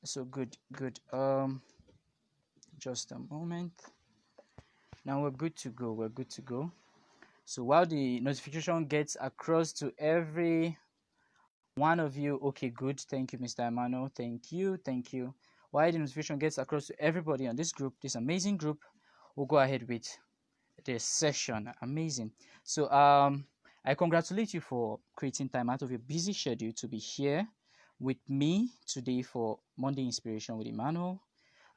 So good. Just a moment. Now we're good to go. So while the notification gets across to every one of you, okay, good. Thank you, Mr. Emmanuel. Thank you. While the notification gets across to everybody on this group, this amazing group, we'll go ahead with the session. Amazing. So I congratulate you for creating time out of your busy schedule to be here with me today for Monday Inspiration with Emmanuel.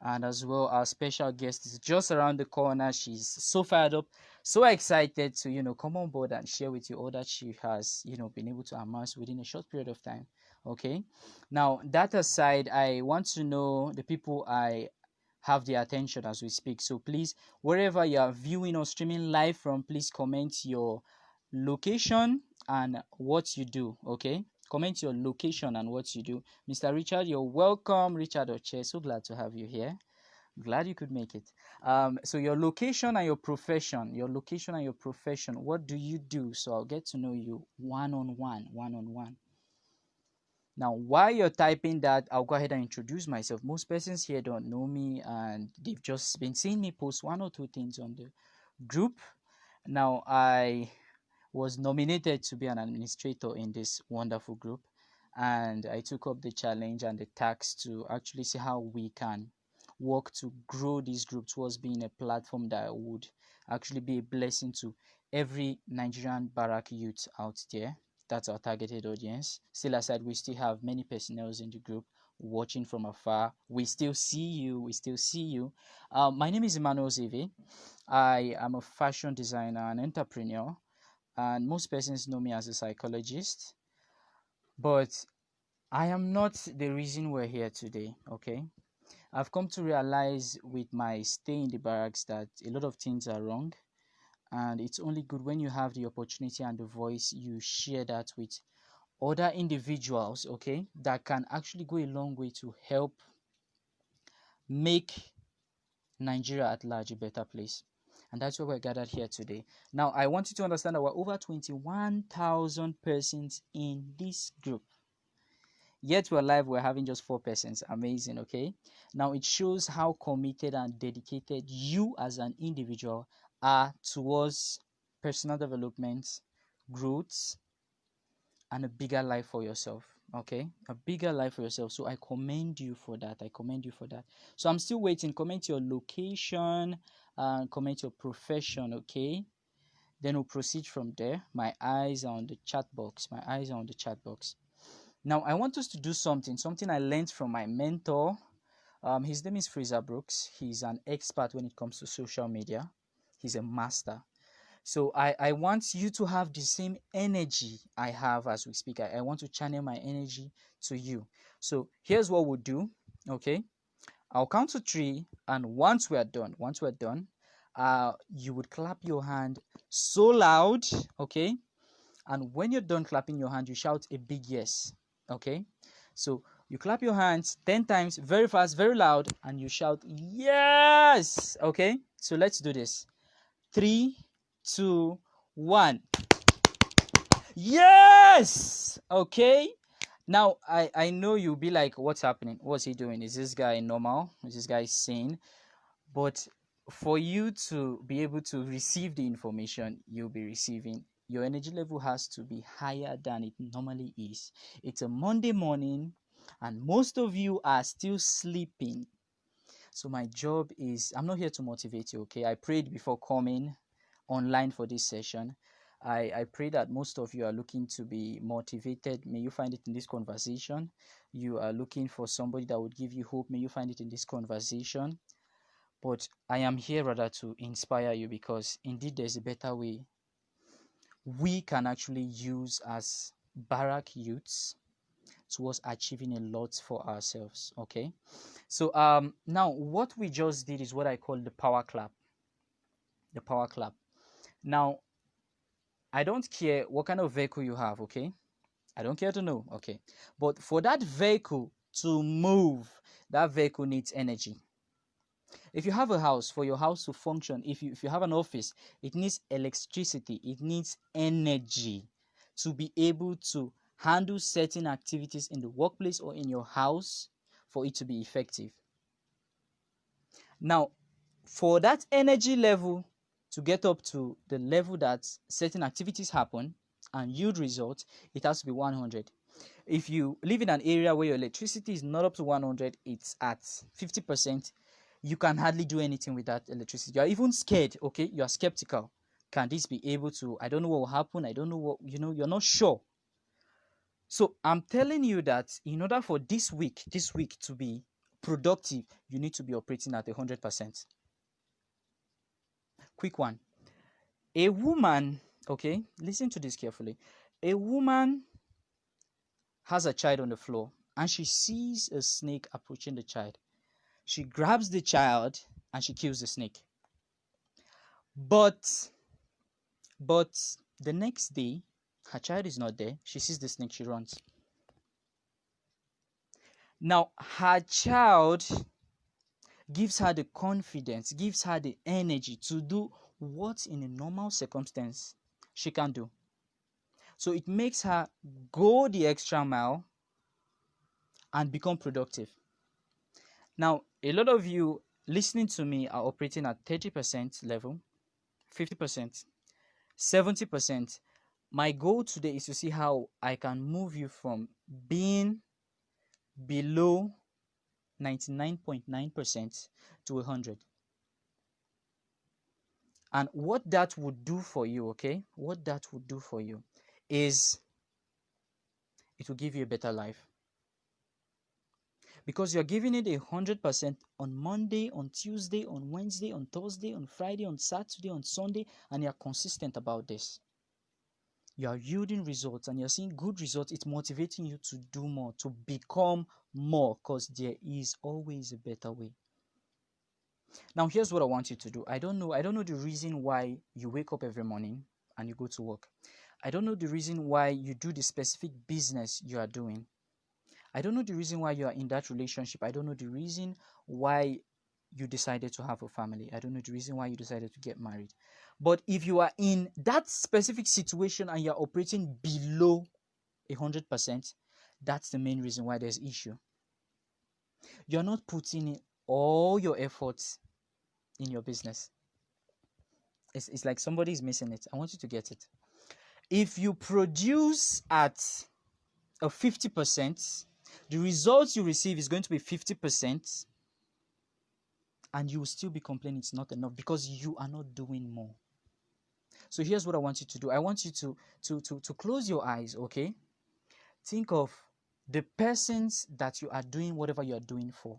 And as well, our special guest is just around the corner. She's so fired up, so excited to come on board and share with you all that she has been able to amass within a short period of time. Okay, now that aside, I want to know the people I have their attention as we speak. So please, wherever you are viewing or streaming live from, please comment your location and what you do. Okay, comment your location and what you do. Mr. Richard, you're welcome. Richard Oche, so glad to have you here. Glad you could make it. So your location and your profession. What do you do? So I'll get to know you one on one. Now, while you're typing that, I'll go ahead and introduce myself. Most persons here don't know me, and they've just been seeing me post one or two things on the group. Now, I was nominated to be an administrator in this wonderful group, and I took up the challenge and the task to actually see how we can work to grow this group towards being a platform that would actually be a blessing to every Nigerian barrack youth out there. That's our targeted audience. Still aside, we still have many personnel in the group watching from afar. We still see you. My name is Immanuel Zever. I am a fashion designer and entrepreneur, and most persons know me as a psychologist, but I am not the reason we're here today. Okay, I've come to realize with my stay in the barracks that a lot of things are wrong, and it's only good when you have the opportunity and the voice, you share that with other individuals, okay, that can actually go a long way to help make Nigeria at large a better place. And that's why we're gathered here today. Now, I want you to understand that we're over 21,000 persons in this group. Yet we're live, we're having just 4 persons. Amazing, okay? Now, it shows how committed and dedicated you as an individual are towards personal development, growth, and a bigger life for yourself. Okay, a bigger life for yourself. So I commend you for that. So I'm still waiting. Comment your location and comment your profession. Okay, then we'll proceed from there. My eyes are on the chat box. Now I want us to do something I learned from my mentor. His name is Fraser Brooks. He's an expert when it comes to social media. He's a master. So I want you to have the same energy I have as we speak. I want to channel my energy to you. So here's what we'll do. Okay, I'll count to 3, and once we're done, you would clap your hand so loud. Okay, and when you're done clapping your hand, you shout a big yes. Okay, so you clap your hands 10 times, very fast, very loud, and you shout yes. Okay, so let's do this. 3, 2, 1. Yes. Okay, now I know you'll be like, what's happening? What's he doing? Is this guy normal? Is this guy sane? But for you to be able to receive the information you'll be receiving, your energy level has to be higher than it normally is. It's a Monday morning, and most of you are still sleeping. So my job is, I'm not here to motivate you. Okay, I prayed before coming online for this session. I pray that most of you are looking to be motivated. May you find it in this conversation. You are looking for somebody that would give you hope. May you find it in this conversation. But I am here rather to inspire you, because indeed there's a better way we can actually use as barrack youths towards achieving a lot for ourselves. Okay, so now what we just did is what I call the power clap. Now, I don't care what kind of vehicle you have. Okay, I don't care to know. Okay, but for that vehicle to move, that vehicle needs energy. If you have a house, for your house to function, if you have an office, it needs electricity, it needs energy to be able to handle certain activities in the workplace or in your house for it to be effective. Now, for that energy level to get up to the level that certain activities happen and yield results, it has to be 100. If you live in an area where your electricity is not up to 100, it's at 50%, you can hardly do anything with that electricity. You are even scared, okay? You are skeptical. Can this be able to, I don't know what will happen. I don't know what, you're not sure. So I'm telling you that in order for this week to be productive, you need to be operating at 100%. Quick one. A woman, okay, listen to this carefully. A woman has a child on the floor and she sees a snake approaching the child. She grabs the child and she kills the snake. But the next day, her child is not there. She sees the snake, she runs. Now, her child gives her the confidence, gives her the energy to do what in a normal circumstance she can't do. So it makes her go the extra mile and become productive. Now, a lot of you listening to me are operating at 30% level, 50%, 70%. My goal today is to see how I can move you from being below 99.9% to 100. And what that would do for you, okay? What that would do for you is it will give you a better life. Because you're giving it 100% on Monday, on Tuesday, on Wednesday, on Thursday, on Friday, on Saturday, on Sunday, and you're consistent about this. You are yielding results and you're seeing good results. It's motivating you to do more, to become more, because there is always a better way. Now, here's what I want you to do. I don't know the reason why you wake up every morning and you go to work. I don't know the reason why you do the specific business you are doing. I don't know the reason why you are in that relationship. I don't know the reason why you decided to have a family. I don't know the reason why you decided to get married. But if you are in that specific situation and you're operating below 100%, that's the main reason why there's issue. You're not putting in all your efforts in your business. It's like somebody is missing it. I want you to get it. If you produce at a 50%, the results you receive is going to be 50%, and you will still be complaining it's not enough because you are not doing more. So here's what I want you to do. I want you to close your eyes, okay? Think of the persons that you are doing whatever you are doing for.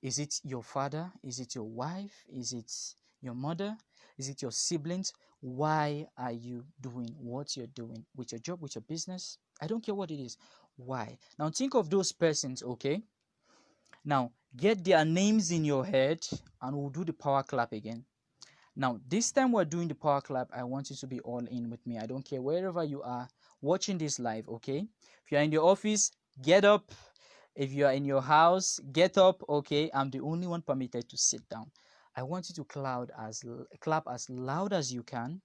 Is it your father? Is it your wife? Is it your mother? Is it your siblings? Why are you doing what you're doing with your job, with your business? I don't care what it is. Why? Now think of those persons, okay? Now get their names in your head and we'll do the power clap again. Now this time we're doing the power clap. I want you to be all in with me. I don't care wherever you are watching this live, okay? If you're in your office, get up. If you are in your house, get up, okay? I'm the only one permitted to sit down. I want you to clap as loud as you can,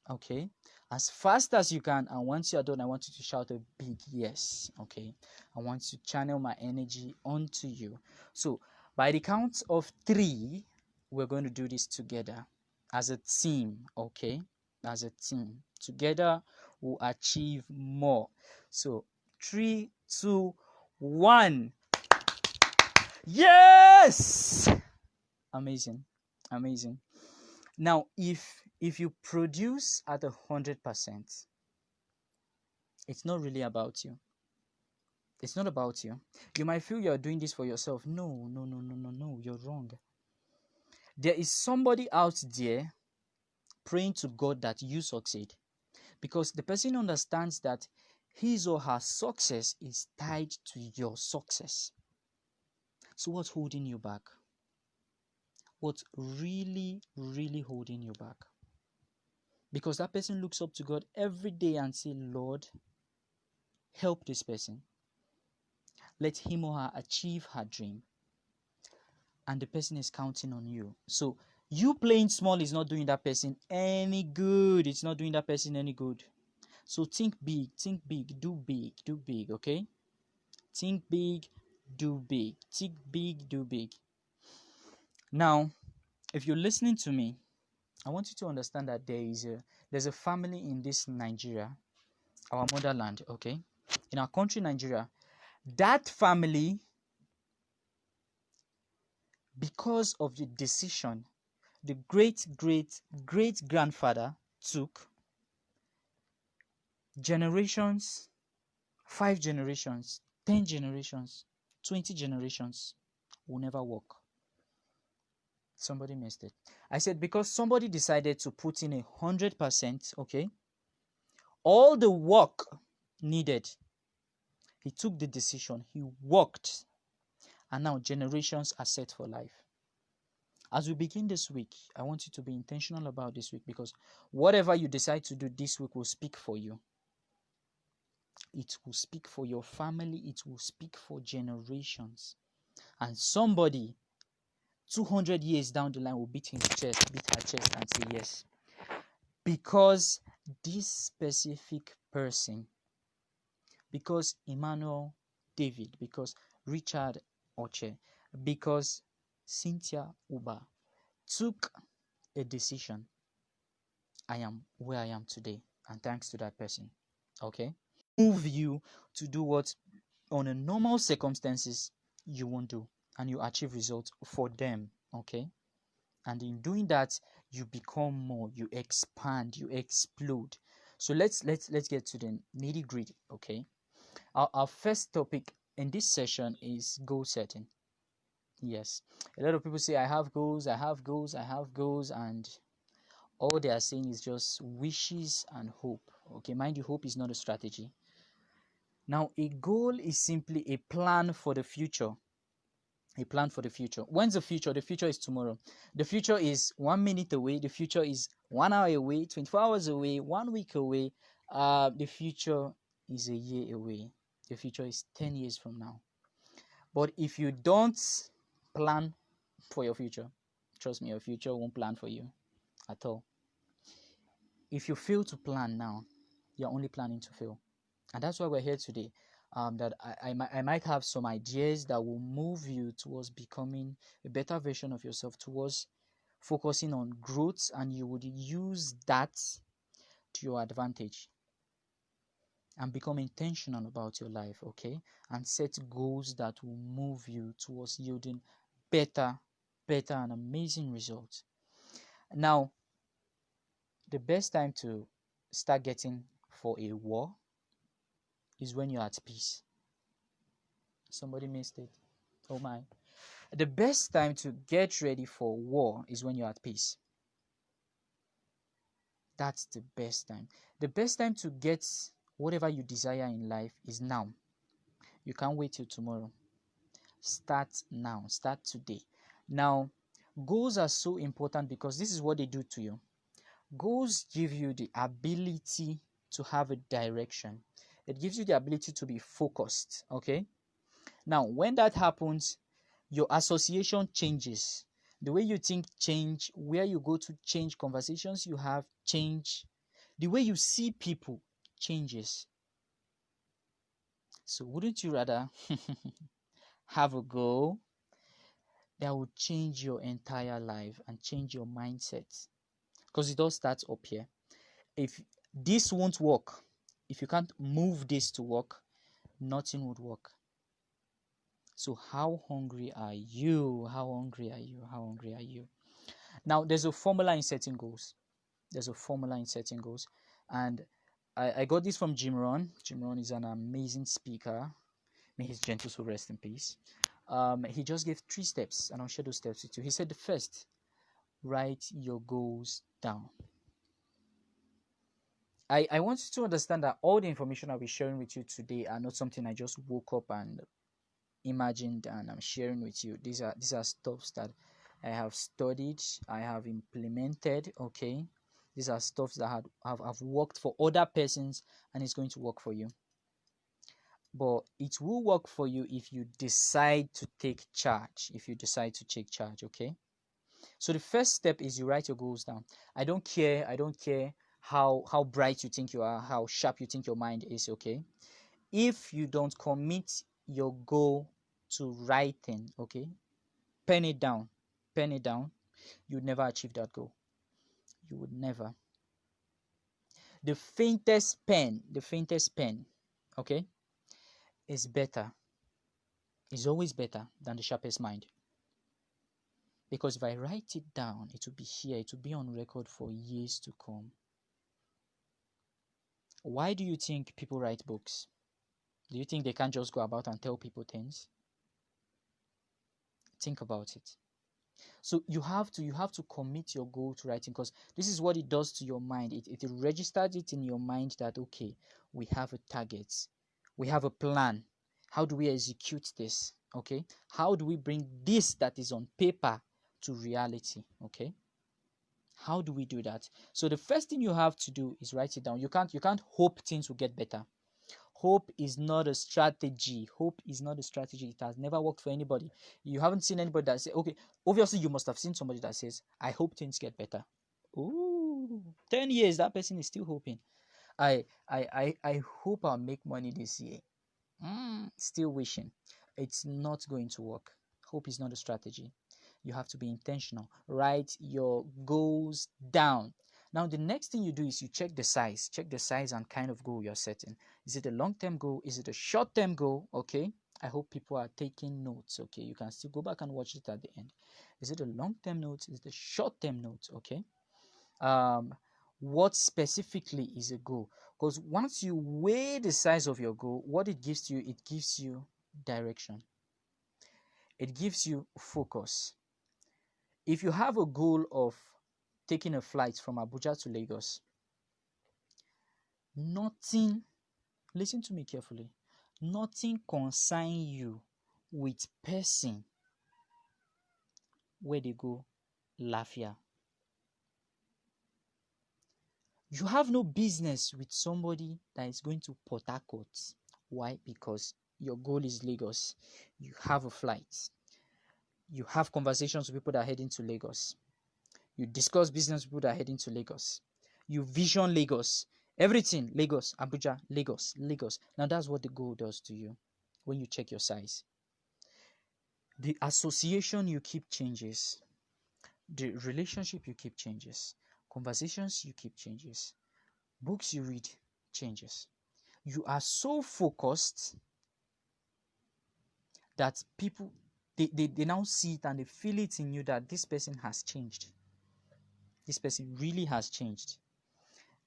okay? As fast as you can. And once you're done, I want you to shout a big yes, okay? I want to channel my energy onto you. So by the count of 3, we're going to do this together as a team, okay? As a team. Together, we'll achieve more. So 3, 2, 1. Yes! Amazing. Amazing. Now, if you produce at 100%, it's not really about you. It's not about you. You might feel you're doing this for yourself. No. You're wrong. There is somebody out there praying to God that you succeed, because the person understands that his or her success is tied to your success. So what's holding you back? What's really holding you back? Because that person looks up to God every day and say, Lord, help this person. Let him or her achieve her dream. And the person is counting on you. So you playing small is not doing that person any good. It's not doing that person any good. So think big, do big, okay? Think big, do big. Think big, do big. Now, if you're listening to me, I want you to understand that there's a family in this Nigeria, our motherland, okay? In our country, Nigeria, that family, because of the decision the great grandfather took, generations, 5 generations, 10 generations, 20 generations will never work. Somebody missed it. I said because somebody decided to put in 100%, okay? All the work needed. He took the decision, he worked, and now generations are set for life. As we begin this week, I want you to be intentional about this week, because whatever you decide to do this week will speak for you. It will speak for your family. It will speak for generations. And somebody 200 years down the line will beat her chest and say yes. Because this specific person, because Immanuel David, because Richard Oche, because CYNTHIA UBAH took a decision, I am where I am today. And thanks to that person. Okay? Move you to do what on a normal circumstances you won't do, and you achieve results for them. Okay? And in doing that, you become more, you expand, you explode. So let's get to the nitty gritty. Okay? Our first topic in this session is goal setting. Yes, a lot of people say I have goals, and all they are saying is just wishes and hope. Okay, mind you, hope is not a strategy. Now, a goal is simply a plan for the future. A plan for the future. When's the future? The future is tomorrow. The future is 1 minute away. The future is 1 hour away, 24 hours away, 1 week away. The future is a year away. The future is 10 years from now. But if you don't plan for your future, trust me, your future won't plan for you at all. If you fail to plan now, you're only planning to fail. And that's why we're here today. That I might have some ideas that will move you towards becoming a better version of yourself, towards focusing on growth, and you would use that to your advantage and become intentional about your life, okay? And set goals that will move you towards yielding better and amazing results. Now, the best time to start getting for a war is when you're at peace. Somebody missed it. Oh my. The best time to get ready for war is when you're at peace. That's the best time. The best time to get whatever you desire in life is now. You can't wait till tomorrow. Start now. Start today. Now, goals are so important because this is what they do to you. Goals give you the ability to have a direction. It gives you the ability to be focused, okay? Now, when that happens, your association changes. The way you think change, where you go to change, conversations you have change. The way you see people changes. So wouldn't you rather have a goal that will change your entire life and change your mindset? Because it all starts up here. If this won't work, if you can't move this to work, nothing would work. So how hungry are you? How hungry are you? How hungry are you? Now, there's a formula in setting goals. And I got this from Jim Rohn. Jim Rohn is an amazing speaker. May his gentle soul rest in peace. He just gave 3 steps, and I'll share those steps with you. He said the first, write your goals down. I want you to understand that all the information I'll be sharing with you today are not something I just woke up and imagined and I'm sharing with you. These are stuffs that I have studied, I have implemented, okay? These are stuffs that have worked for other persons, and it's going to work for you. But it will work for you if you decide to take charge, okay? So the first step is you write your goals down. I don't care how bright you think you are, how sharp you think your mind is, okay? If you don't commit your goal to writing, okay, pen it down, you'd never achieve that goal. You would never. The faintest pen, okay, is better, is always better than the sharpest mind. Because if I write it down, it will be here, it will be on record for years to come. Why do you think people write books? Do you think they can't just go about and tell people things? Think about it. So you have to commit your goal to writing, because this is what it does to your mind. It registers it in your mind that, okay, we have a target, we have a plan. How do we execute this? Okay, how do we bring this that is on paper to reality? Okay, how do we do that? So the first thing you have to do is write it down. You can't hope things will get better. Hope is not a strategy. Hope is not a strategy. It has never worked for anybody. You haven't seen anybody that say, okay, obviously you must have seen somebody that says, I hope things get better. Ooh, 10 years, that person is still hoping. I hope I'll make money this year. Still wishing. It's not going to work. Hope is not a strategy. You have to be intentional. Write your goals down. Now, the next thing you do is you check the size. Check the size and kind of goal you're setting. Is it a long-term goal? Is it a short-term goal? Okay. I hope people are taking notes. Okay. You can still go back and watch it at the end. Is it a long-term note? Is it a short-term note? Okay. What specifically is a goal? Because once you weigh the size of your goal, what it gives you direction. It gives you focus. If you have a goal of taking a flight from Abuja to Lagos, nothing, listen to me carefully, nothing concern you with person where they go Lafia. You have no business with somebody that is going to Port Harcourt. Why? Because your goal is Lagos. You have a flight. You have conversations with people that are heading to Lagos. You discuss business with people that are heading to Lagos. You vision Lagos. Everything, Lagos, Abuja, Lagos, Lagos. Now that's what the goal does to you when you check your size. The association you keep changes. The relationship you keep changes. Conversations you keep changes. Books you read changes. You are so focused that people, they now see it and they feel it in you that this person has changed. This person really has changed.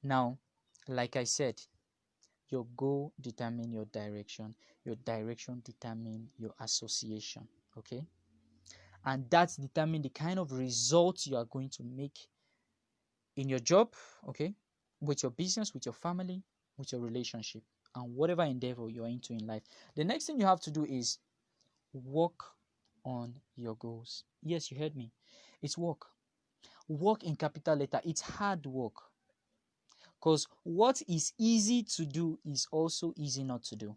Now, like I said, your goal determines your direction. Your direction determines your association. Okay? And that's determine the kind of results you are going to make in your job, okay, with your business, with your family, with your relationship, and whatever endeavor you're into in life. The next thing you have to do is work on your goals. Yes, you heard me. It's work. Work in capital letter. It's hard work. Because what is easy to do is also easy not to do.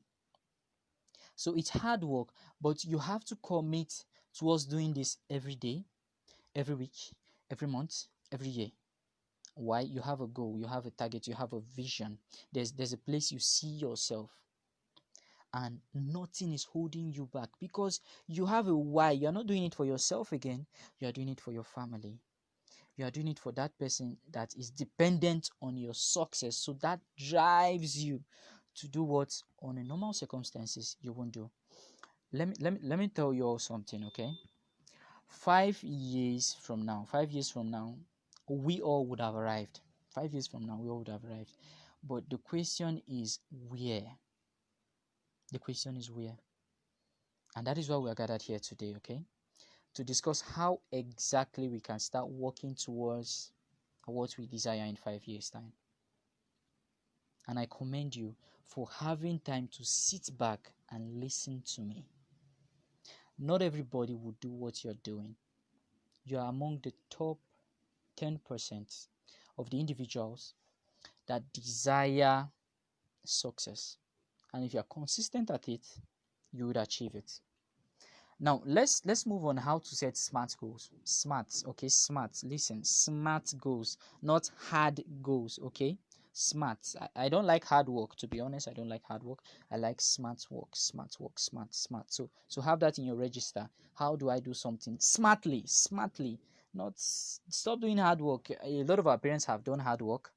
So it's hard work, but you have to commit towards doing this every day, every week, every month, every year. Why? You have a goal, you have a target, you have a vision. There's a place you see yourself, and nothing is holding you back because you have a why. You're not doing it for yourself again, you are doing it for your family. You are doing it for that person that is dependent on your success. So that drives you to do what on a normal circumstances you won't do. Let me tell you all something, okay? 5 years from now, we all would have arrived. 5 years from now, we all would have arrived. But the question is where? The question is where? And that is why we are gathered here today, okay? To discuss how exactly we can start working towards what we desire in 5 years' time. And I commend you for having time to sit back and listen to me. Not everybody will do what you're doing. You are among the top 10% of the individuals that desire success. And if you are consistent at it, you would achieve it. Now, let's move on how to set SMART goals. SMART, okay, SMART. Listen, SMART goals, not hard goals, okay? Smart. I don't like hard work, to be honest. I don't like hard work. I like smart work, smart work, smart. So have that in your register. How do I do something smartly? Smartly. Not stop doing hard work. A lot of our parents have done hard work.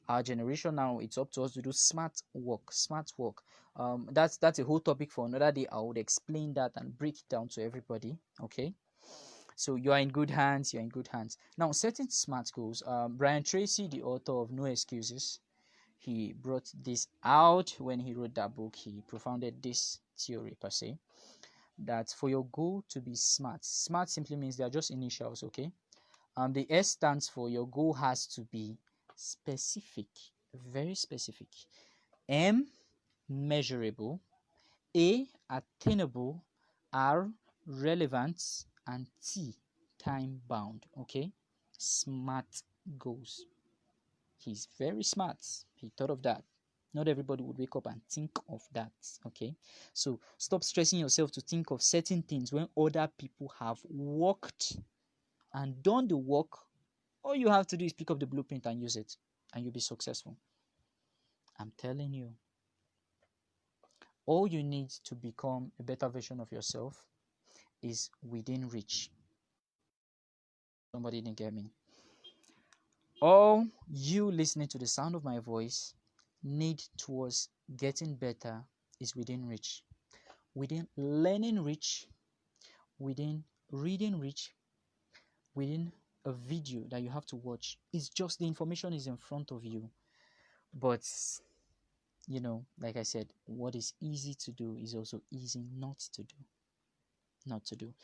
Our generation now, it's up to us to do smart work. Smart work. That's a whole topic for another day. I would explain that and break it down to everybody. Okay. So you are in good hands. You're in good hands. Now, setting smart goals. Brian Tracy, the author of No Excuses, he brought this out when he wrote that book. He propounded this theory per se, that for your goal to be smart, smart simply means they are just initials. Okay. The S stands for your goal has to be specific, very specific. M, measurable. A, attainable. R, relevant. And T, time bound. Okay. Smart goals. He's very smart. He thought of that. Not everybody would wake up and think of that. Okay. So stop stressing yourself to think of certain things when other people have worked and done the work. All you have to do is pick up the blueprint and use it, and you'll be successful. I'm telling you. All you need to become a better version of yourself is within reach. Somebody didn't get me. All you listening to the sound of my voice need towards getting better is within reach. Within learning reach, within reading reach, within a video that you have to watch. It's just the information is in front of you. But like I said, what is easy to do is also easy not to do. Not to do.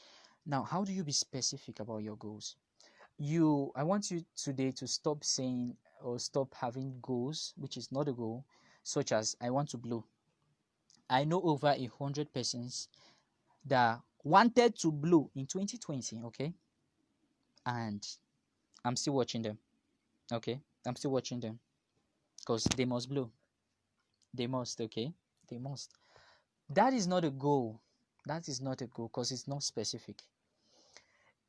Now, how do you be specific about your goals? I want you today to stop saying or stop having goals, which is not a goal, such as I want to blow. I know over 100 persons that wanted to blow in 2020, okay? And I'm still watching them, okay? I'm still watching them because they must blow. They must, okay? They must. That is not a goal. That is not a goal because it's not specific.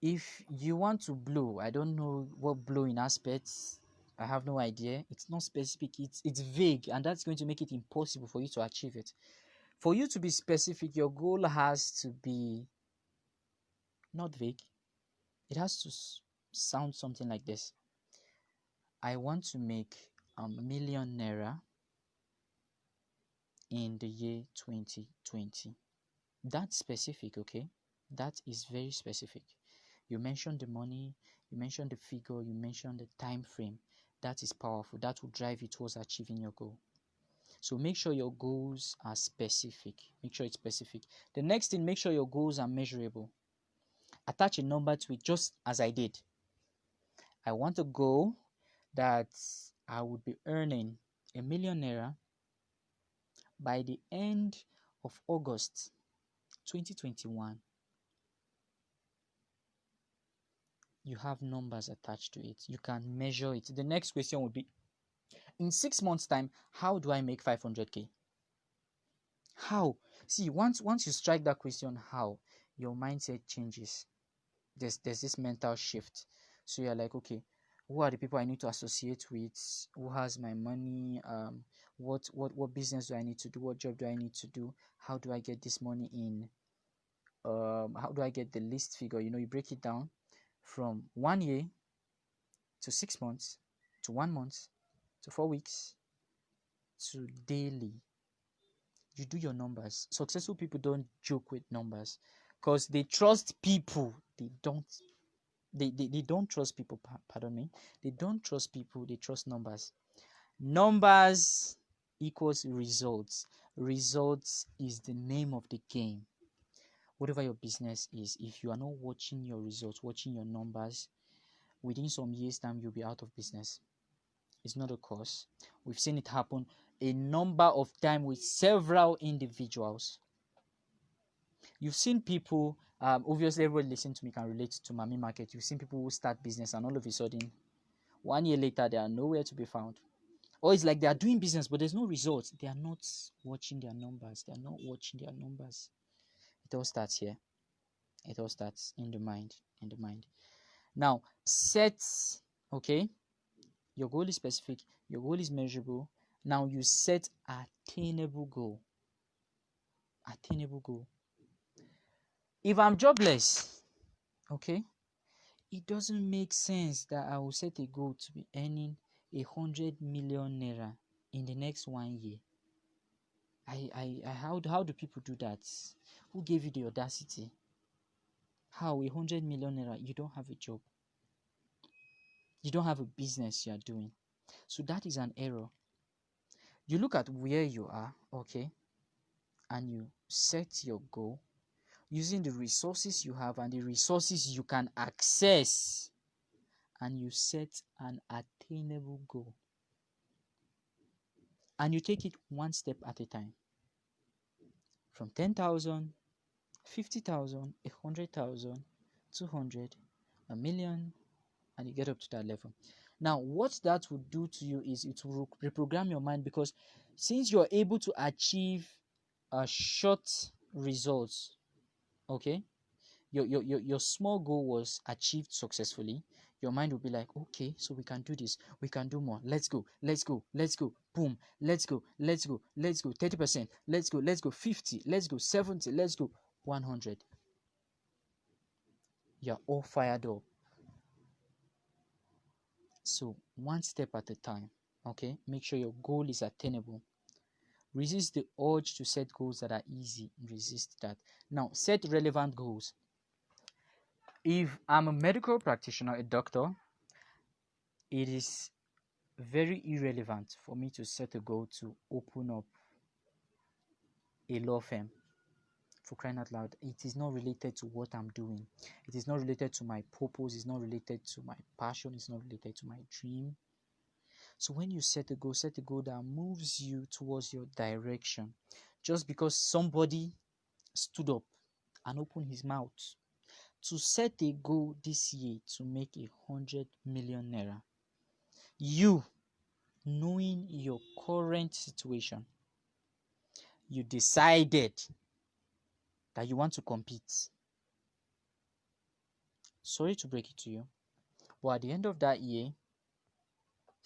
If you want to blow, I don't know what blowing aspects. I have no idea. It's not specific. It's vague, and that's going to make it impossible for you to achieve it. For you to be specific, your goal has to be not vague. It has to sound something like this. I want to make ₦1,000,000 in the year 2020. That's specific, okay? That is very specific. You mentioned the money, you mentioned the figure, you mentioned the time frame. That is powerful. That will drive you towards achieving your goal. So make sure your goals are specific. Make sure it's specific. The next thing, make sure your goals are measurable. Attach a number to it, just as I did. I want a goal that I would be earning ₦1,000,000 by the end of August 2021. You have numbers attached to it. You can measure it. The next question would be, in 6 months' time, how do I make 500K? How? See, once you strike that question, how, your mindset changes. There's this mental shift. So you're like, okay, who are the people I need to associate with? Who has my money? What business do I need to do? What job do I need to do? How do I get this money in? How do I get the least figure? You break it down from 1 year to 6 months to 1 month to 4 weeks to daily. You do your numbers. Successful people don't joke with numbers because they trust people. They don't trust people, pardon me. They don't trust people, they trust numbers. Numbers equals results. Results is the name of the game. Whatever your business is, if you are not watching your results, watching your numbers, within some years' time, you'll be out of business. It's not a cause. We've seen it happen a number of times with several individuals. You've seen people, obviously everybody listening to me can relate to Mami Market. You've seen people who start business and all of a sudden, 1 year later, they are nowhere to be found. Or it's like they are doing business, but there's no results. They are not watching their numbers. They are not watching their numbers. It all starts here. It all starts in the mind. In the mind. Now, set, okay? Your goal is specific. Your goal is measurable. Now you set attainable goal. Attainable goal. If I'm jobless, okay, it doesn't make sense that I will set a goal to be earning 100 million naira in the next 1 year. How do people do that? Who gave you the audacity? How 100 million naira? You don't have a job. You don't have a business you are doing. So that is an error. You look at where you are, okay, and you set your goal using the resources you have and the resources you can access, and you set an attainable goal. And you take it one step at a time. From 10,000, 50,000, 100,000, 200, a million, and you get up to that level. Now, what that would do to you is it will reprogram your mind, because since you're able to achieve short results, okay, your small goal was achieved successfully, your mind will be like, okay, so we can do this, we can do more, let's go, boom, let's go, 30%, let's go 50, let's go 70, let's go 100. You're all fired up. So one step at a time, okay? Make sure your goal is attainable. Resist the urge to set goals that are easy. Resist that. Now, set relevant goals. If I'm a medical practitioner, a doctor, it is very irrelevant for me to set a goal to open up a law firm. For crying out loud, it is not related to what I'm doing. It is not related to my purpose. It's not related to my passion. It's not related to my dream. So when you set a goal that moves you towards your direction. Just because somebody stood up and opened his mouth to set a goal this year to make 100 million naira, you, knowing your current situation, you decided that you want to compete. Sorry to break it to you, but at the end of that year,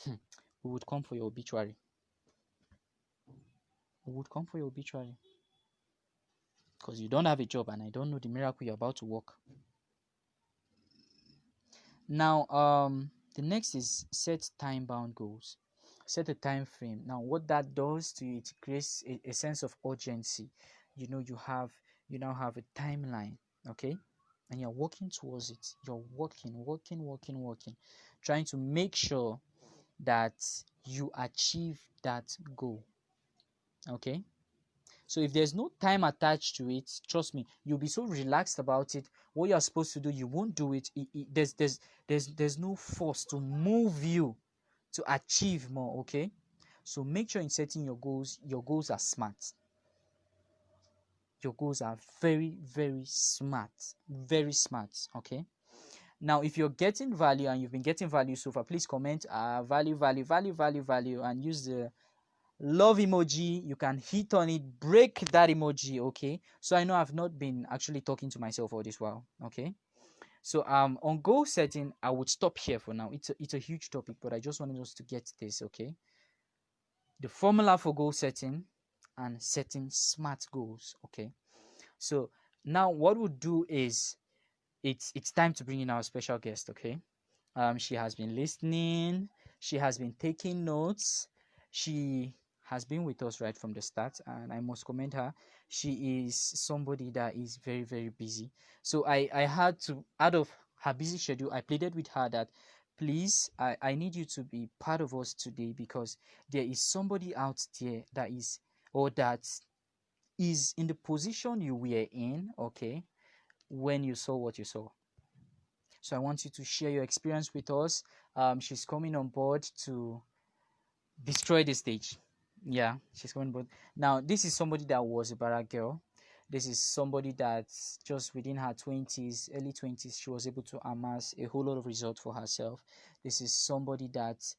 we would come for your obituary. We would come for your obituary. Because you don't have a job and I don't know the miracle you're about to work. Now, the next is set time-bound goals. Set a time frame. Now, what that does to you, it creates a sense of urgency. You know, you now have a timeline, okay? And you're working towards it. You're working, trying to make sure that you achieve that goal, okay? So if there's no time attached to it, trust me, you'll be so relaxed about it. What you're supposed to do, you won't do it. There's no force to move you to achieve more, okay? So make sure in setting your goals are smart. Your goals are very, very smart. Very smart, okay? Now, if you're getting value and you've been getting value so far, please comment value, and use the love emoji. You can hit on it, break that emoji, okay? So I know I've not been actually talking to myself all this while, okay? So on goal setting, I would stop here for now. It's a huge topic, but I just wanted us to get this, okay? The formula for goal setting and setting smart goals, okay? So now what we'll do is it's time to bring in our special guest, okay? She has been listening, she has been taking notes, she has been with us right from the start, and I must commend her. She is somebody that is very, very busy. So I had to, out of her busy schedule, I pleaded with her that please, I need you to be part of us today, because there is somebody out there that is in the position you were in, okay, when you saw what you saw. So I want you to share your experience with us. She's coming on board to destroy the stage. Yeah, she's coming on board. Now, this is somebody that was a barrack girl. This is somebody that's just within her 20s, early 20s, she was able to amass a whole lot of results for herself. This is somebody that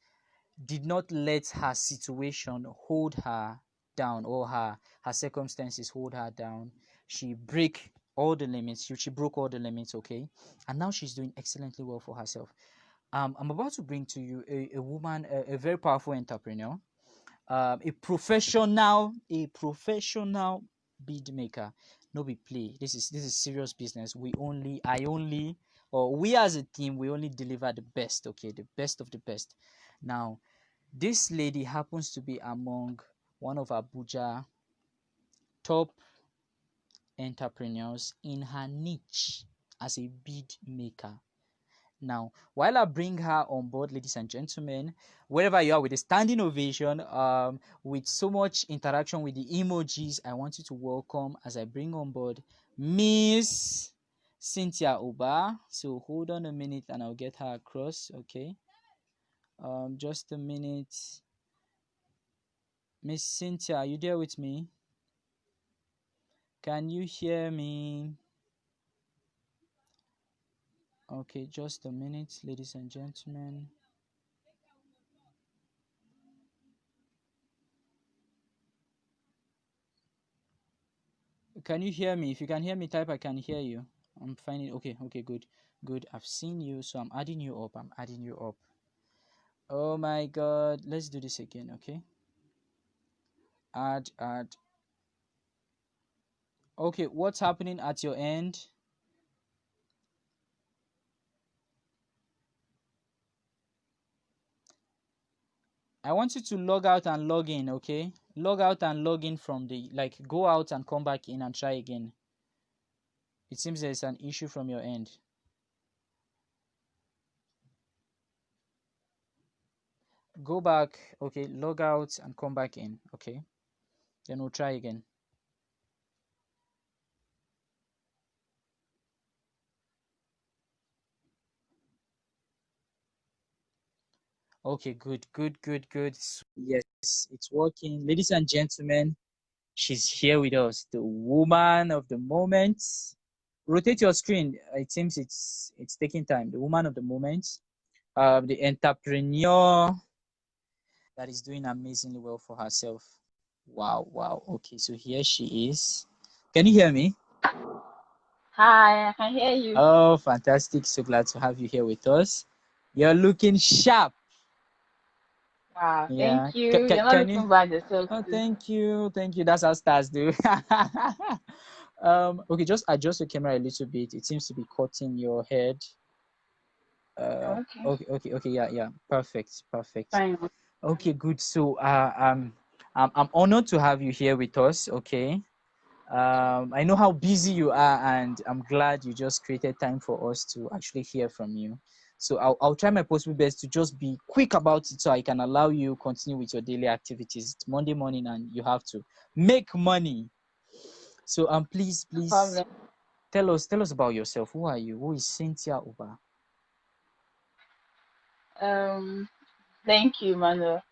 did not let her situation hold her down, or her circumstances hold her down. She broke all the limits, okay? And now she's doing excellently well for herself. I'm about to bring to you a woman, a very powerful entrepreneur, a professional bead maker. No be play. This is serious business. We as a team, we only deliver the best. Okay, the best of the best. Now, this lady happens to be among one of Abuja top entrepreneurs in her niche as a bead maker. Now, while I bring her on board, ladies and gentlemen, wherever you are with a standing ovation, with so much interaction with the emojis, I want you to welcome as I bring on board Miss CYNTHIA UBAH. So hold on a minute and I'll get her across. Okay. Just a minute. Miss CYNTHIA, are you there with me? Can you hear me? Okay, just a minute, ladies and gentlemen. Can you hear me? If you can hear me, type I can hear you. I'm finding okay, good. Good. I've seen you, so I'm adding you up. Oh my god. Let's do this again, okay? Add. Okay, what's happening at your end? I want you to log out and log in, okay? Log out and log in from the go out and come back in and try again. It seems there's an issue from your end. Go back, okay, log out and come back in, okay? Then we'll try again. Okay, good. Yes, it's working. Ladies and gentlemen, she's here with us, the woman of the moment. Rotate your screen. It seems it's taking time. The woman of the moment, the entrepreneur that is doing amazingly well for herself. Wow. Okay, so here she is. Can you hear me? Hi, I can hear you. Oh, fantastic. So glad to have you here with us. You're looking sharp. Wow, Yeah. thank you. You're not Can you? looking bad yourself Oh, too. thank you. That's how stars do. Okay, just adjust your camera a little bit. It seems to be cutting your head. Okay, Okay. Yeah. Perfect. fine. Okay, good. So, I'm honored to have you here with us. Okay. I know how busy you are, and I'm glad you just created time for us to actually hear from you. So I'll try my possible best to just be quick about it so I can allow you continue with your daily activities. It's Monday morning and you have to make money. So please No problem. tell us about yourself. Who are you? Who is CYNTHIA UBAH? Um, Thank you, Manuel.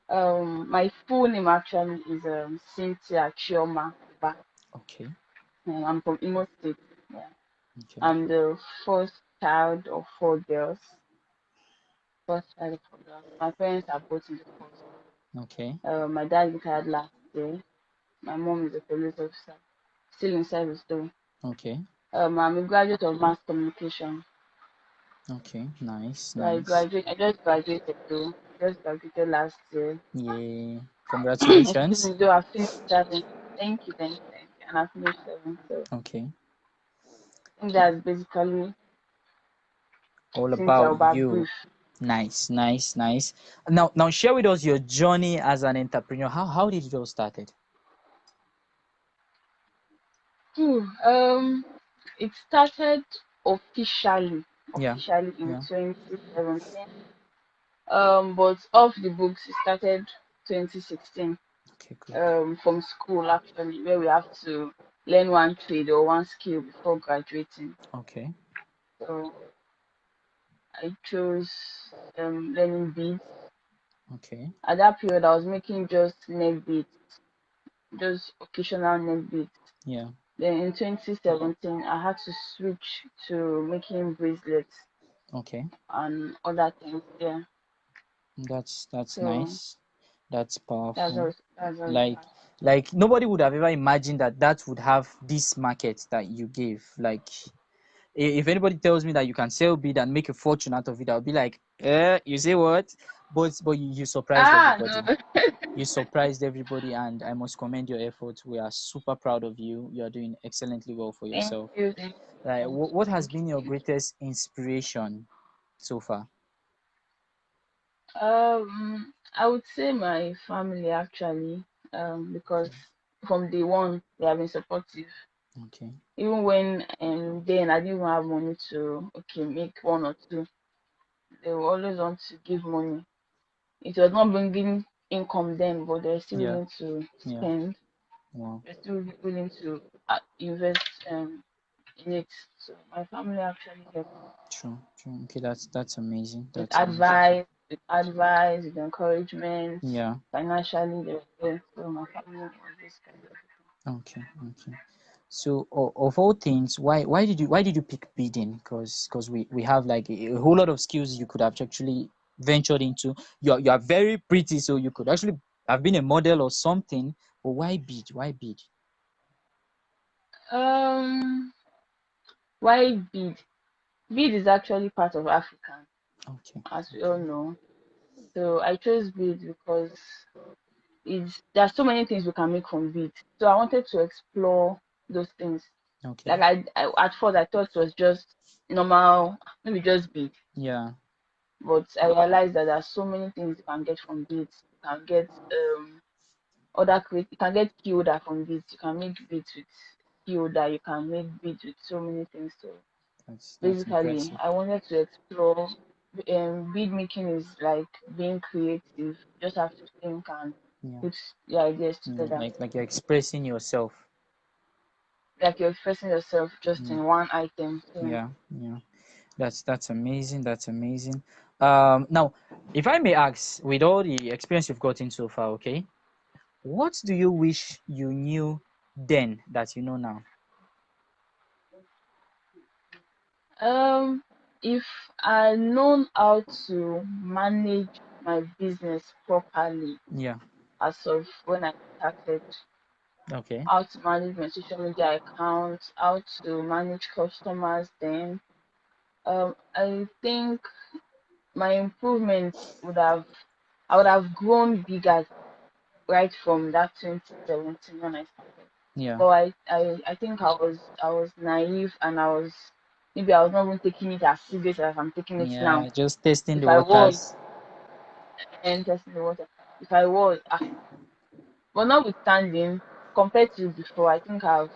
My full name actually is Cynthia Ubah. Okay. I'm from Imo State. Yeah. Okay. I'm the first child of four girls. My parents are both in the force. Okay. My dad retired last year. My mom is a police officer, still in service though. Okay. I'm a graduate of mass communication. Okay. Nice. So I just graduated though. Just graduated last year. Yeah. Excuse Congratulations. me, though I finished seven. Thank you. And I finished seven. So Okay. I think that's basically All Cynthia about Ubah you. brief. Nice. Now share with us your journey as an entrepreneur. How did it all started? Hmm. It started officially Yeah. officially in Yeah. 2017. But off the books it started 2016. Okay, good. From school actually, where we have to learn one trade or one skill before graduating. Okay. So I chose learning beads. Okay. At that period, I was making just neck beads, just occasional neck beads. Yeah. Then in 2017, I had to switch to making bracelets Okay. and other things. Yeah. That's So nice. That's that's powerful. how that's how it Like started. like nobody would have ever imagined that would have this market that you gave. Like if anybody tells me that you can sell bead and make a fortune out of it, I'll be like, you say what? But you surprised No. everybody. You surprised everybody, and I must commend your efforts. We are super proud of you. You are doing excellently well for Thank yourself. you. Like, Thank what you. has Thank been your you. greatest inspiration so far? I would say my family actually, because from day one they have been supportive. Okay. Even when then I didn't even have money to make one or two, they will always want to give money. It was not bringing income then, but they're still Yeah. willing to Yeah. spend. Wow. They're still willing to invest in it. So my family actually helped True. True. Okay. That's amazing. with That's amazing. advice, with encouragement, Yeah. financially. They were there. So my family was this kind of. Okay. Okay. So, of all things, why did you pick bidding? Because we have like a whole lot of skills you could have actually ventured into. You are very pretty, so you could actually have been a model or something. But why bid? Why bid? Um, why bead? Bead is actually part of African, Okay. as we all Okay. know. So I chose bead because there's so many things we can make from bead. So I wanted to explore those things. Okay. Like I at first I thought it was just normal, maybe just bead. Yeah. But I realized that there are so many things you can get from beads. You can get you can get key holder from beads. You can make beads with key holder. You can make beads with so many things. So That's basically, impressive. I wanted to explore. Bead making is like being creative. You just have to think and Yeah. put the ideas Yeah. together. Like you're expressing yourself. Like you're expressing yourself just Yeah. in one item. So Yeah. Yeah. That's amazing. That's amazing. Now, if I may ask, with all the experience you've gotten so far, okay, what do you wish you knew then that you know now? um, if I known how to manage my business properly Yeah. as of when I started, Okay. how to manage my social media accounts, how to manage customers, then I think my improvements I would have grown bigger right from that 2017 when I started. Yeah. But I think I was naive, and maybe I was not even taking it as serious as I'm taking it now. Yeah. Just testing If the I was waters. interested in the water, if I was but notwithstanding, compared to before, I think I've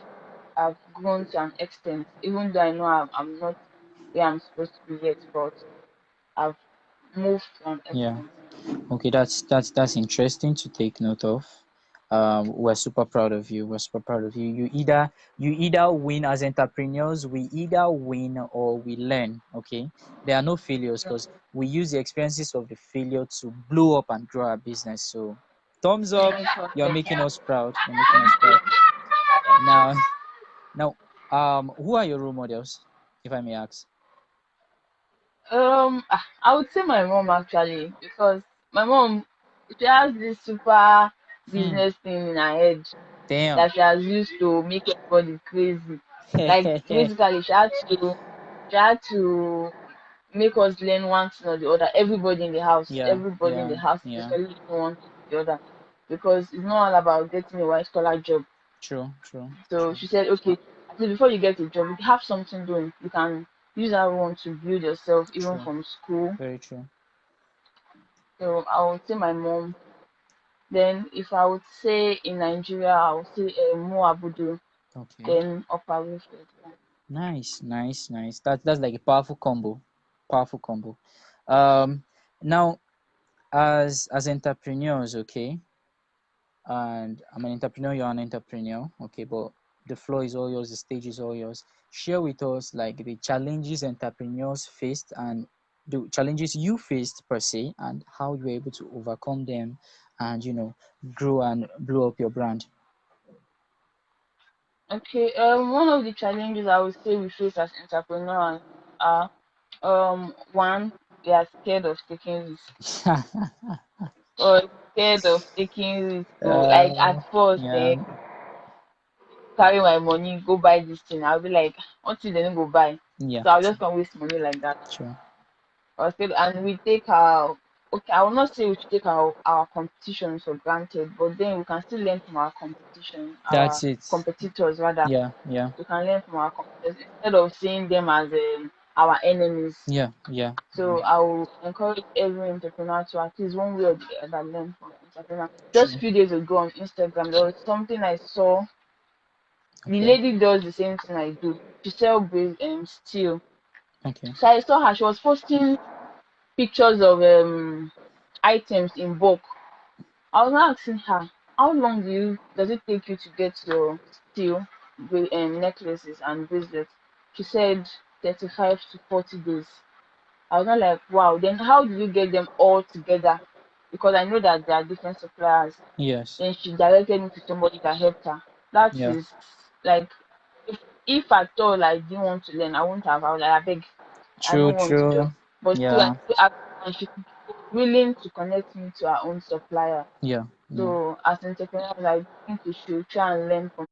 grown to an extent, even though I know I'm not where I'm supposed to be yet, but I've moved to an Yeah. extent. Okay, that's interesting to take note of. We're super proud of you. We're super proud of you. You either win as entrepreneurs. We either win or we learn. Okay, there are no failures because we use the experiences of the failure to blow up and grow our business. So, thumbs up. You're making us proud. You're making us proud. Now, now, who are your role models, if I may ask? I would say my mom actually, because my mom, she has this super Hmm. business thing in her head Damn. that she has used to make everybody crazy. Like basically, she had to make us learn one thing or the other. Yeah. Everybody in the Yeah. house, Yeah. especially one thing or the other, because it's not all about getting a white collar job. True. True. So True. she said, okay, at least before you get a job, you have something doing. You can use that one to build yourself, even True. from school. Very true. So I would say my mom. Then if I would say in Nigeria, I would say Mo Abudu, Okay. then Upper Wilfred. Nice, nice, nice. That's like a powerful combo. Powerful combo. Um Now, as entrepreneurs, okay, and I'm an entrepreneur, you're an entrepreneur, okay, but the floor is all yours, the stage is all yours. Share with us like the challenges entrepreneurs faced and the challenges you faced per se and how you were able to overcome them and grow and blow up your brand. Okay, one of the challenges I would say we face as entrepreneurs are one, we are scared of taking risks, or scared of taking risks. So like at first, Yeah. carry my money, go buy this thing. I'll be like, until they don't go buy. Yeah, So I'll true, just can't waste money like that. true. And we take our, okay, I will not say we should take our competitions for granted, but then we can still learn from our competition, our That's it. competitors rather. Yeah, yeah, We can learn from our competitors instead of seeing them as our enemies. yeah, yeah, So I will encourage every entrepreneur to at least one way or the other learn from entrepreneur. Just a true. few days ago on Instagram, there was something I saw. The Okay, lady does the same thing I do. She sells steel. okay. So I saw her. She was posting pictures of items in bulk. I was asking her, how long does it take you to get your steel necklaces and bracelets? She said 35 to 40 days. I was not like, wow, then how do you get them all together? Because I know that there are different suppliers. Yes. Then she directed me to somebody that helped her. That Yeah. is like, if, if at all I didn't want to learn, I wouldn't have. I was like, I beg, I True, don't want to true. just. But still, I Yeah, still asked her, and she was willing to connect me to her own supplier. yeah, yeah. So as entrepreneurs, I think we should try and learn from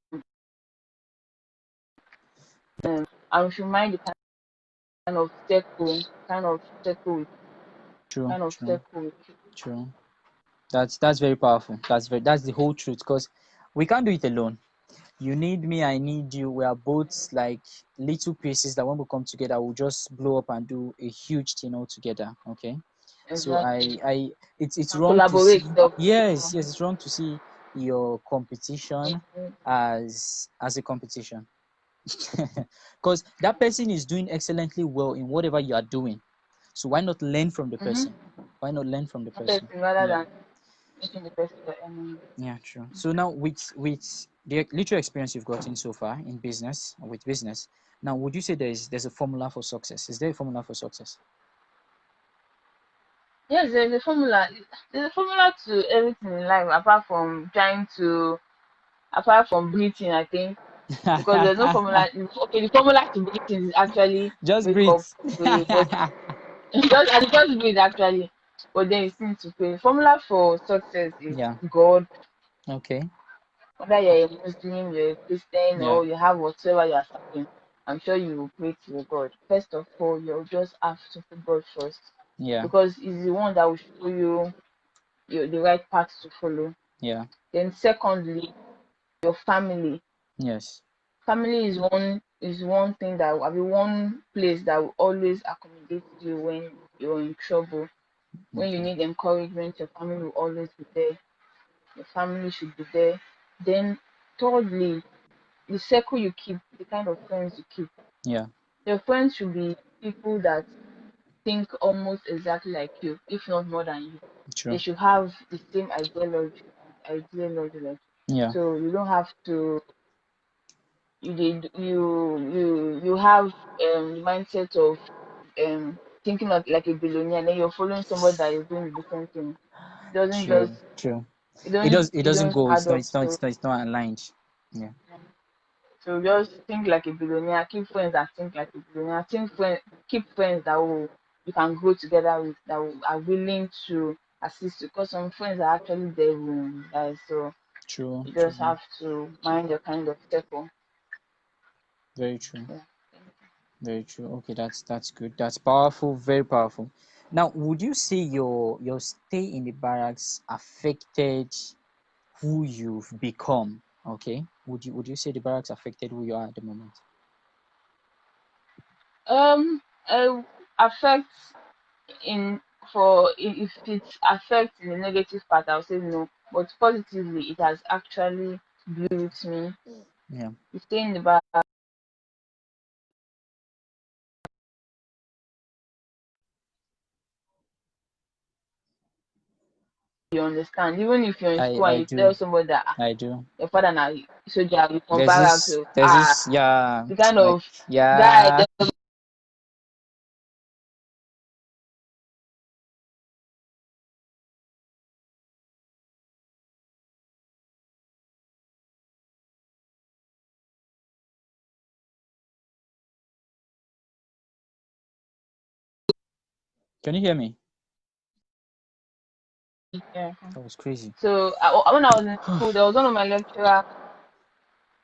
them, and we should mind the kind of circle, with- True, kind of true, circle. With true. That's very powerful. That's the whole truth because we can't do it alone. You need me, I need you. We are both like little pieces that when we come together, we'll just blow up and do a huge thing all together. Okay. So exactly. it's And wrong to see. collaborate. Stuff. Yes, yes, it's wrong to see your competition Mhm. as a competition, because that person is doing excellently well in whatever you are doing. So why not learn from the Mm-hmm. person? Why not learn from the person? Person rather Yeah. than making the person the enemy. Yeah, true. So now with the little experience you've gotten so far in business with business, now would you say there's a formula for success? Is there a formula for success? Yes, there's a formula. There's a formula to everything in life apart from breathing, I think. Because there's no formula. Okay, the formula to breathing is actually Just wake breathe. up, pray, but just breathe actually. But then you still need to pray. Formula for success is Yeah. God. Okay. Whether you're a Muslim, you're a Christian, Yeah. or you have whatsoever you're serving, I'm sure you will pray to your God. First of all, you'll just have to put God first Yeah. because He's the one that will show you the right path to follow. Yeah. Then, secondly, your family. Yes. Family is one thing that will be one place that will always accommodate you when you're in trouble. When you Okay. need encouragement, your family will always be there. Your family should be there. Then, thirdly, the circle you keep, the kind of friends you keep. Yeah. Your friends should be people that think almost exactly like you, if not more than you. They True. should have the same ideology like Yeah. so you don't have to you have the mindset of thinking of like a billionaire and then you're following somebody that is doing the different thing. It doesn't just True. True. it It don't does. It it doesn't don't go. add up. So It's not aligned. Yeah. so just think like a billionaire. Keep friends that think like a billionaire. Keep friends that will you can grow together with are willing to assist you. Because some friends are actually devil, guys. So True. you just True. have to mind your kind of circle. Very true. Yeah. Very true. Okay, that's good. That's powerful. Very powerful. Now, would you say your stay in the barracks affected who you've become? Okay. Would you say the barracks affected who you are at the moment? Uh, affects in if it affects in the negative part, I'll say no. But positively, it has actually built me. Yeah. You stay in the back, you understand. Even if you're in school I and you tell do. somebody that I do. your father now soldier, you from There's barracks, this so, there's this yeah, the kind like of guy. yeah. Can you hear me? Yeah. That was crazy. So when I was in school, there was one of my lecturer.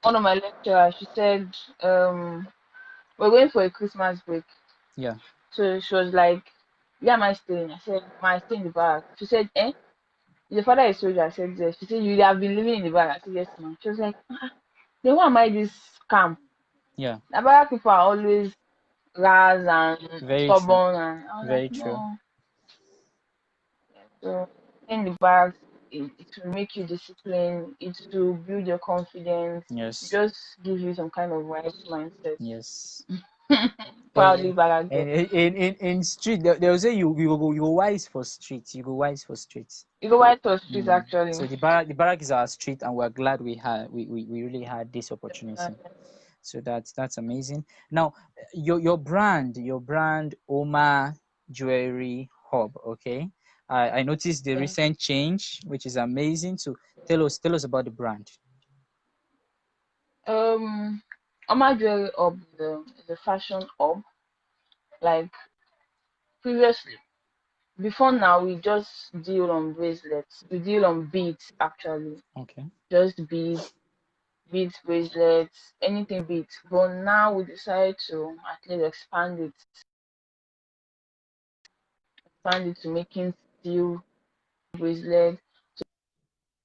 one of my lecturers, she said, we're going for a Christmas break. Yeah. So she was like, where am I staying? I said, I stay in the barak. She said, eh? Your father is soldier. I said, yes. She said, you have been living in the barak. I said, yes, ma'am. She was like, then why am I this camp? Yeah. The barak people are always ras and Very true. stubborn. And I was like, Very true. no. So in the barracks, it will make you disciplined. It will build your confidence. Yes. Just give you some kind of right mindset. Yes. Proudly And barrack girl. in street, they'll say you go wise for street. You go wise for street. You go white to street actually. So the barrack is our street, and we're glad we really had this opportunity. So that's amazing. Now, your brand Oma Jewelry Hub. Okay, I noticed the Yeah. recent change, which is amazing. So tell us about the brand. Oma Jewelry Hub is a fashion hub. Like previously, before now, we just deal on bracelets. We deal on beads actually. Okay, Just beads, bracelets, anything beads. But now we decided to at least expand it to making steel bracelets,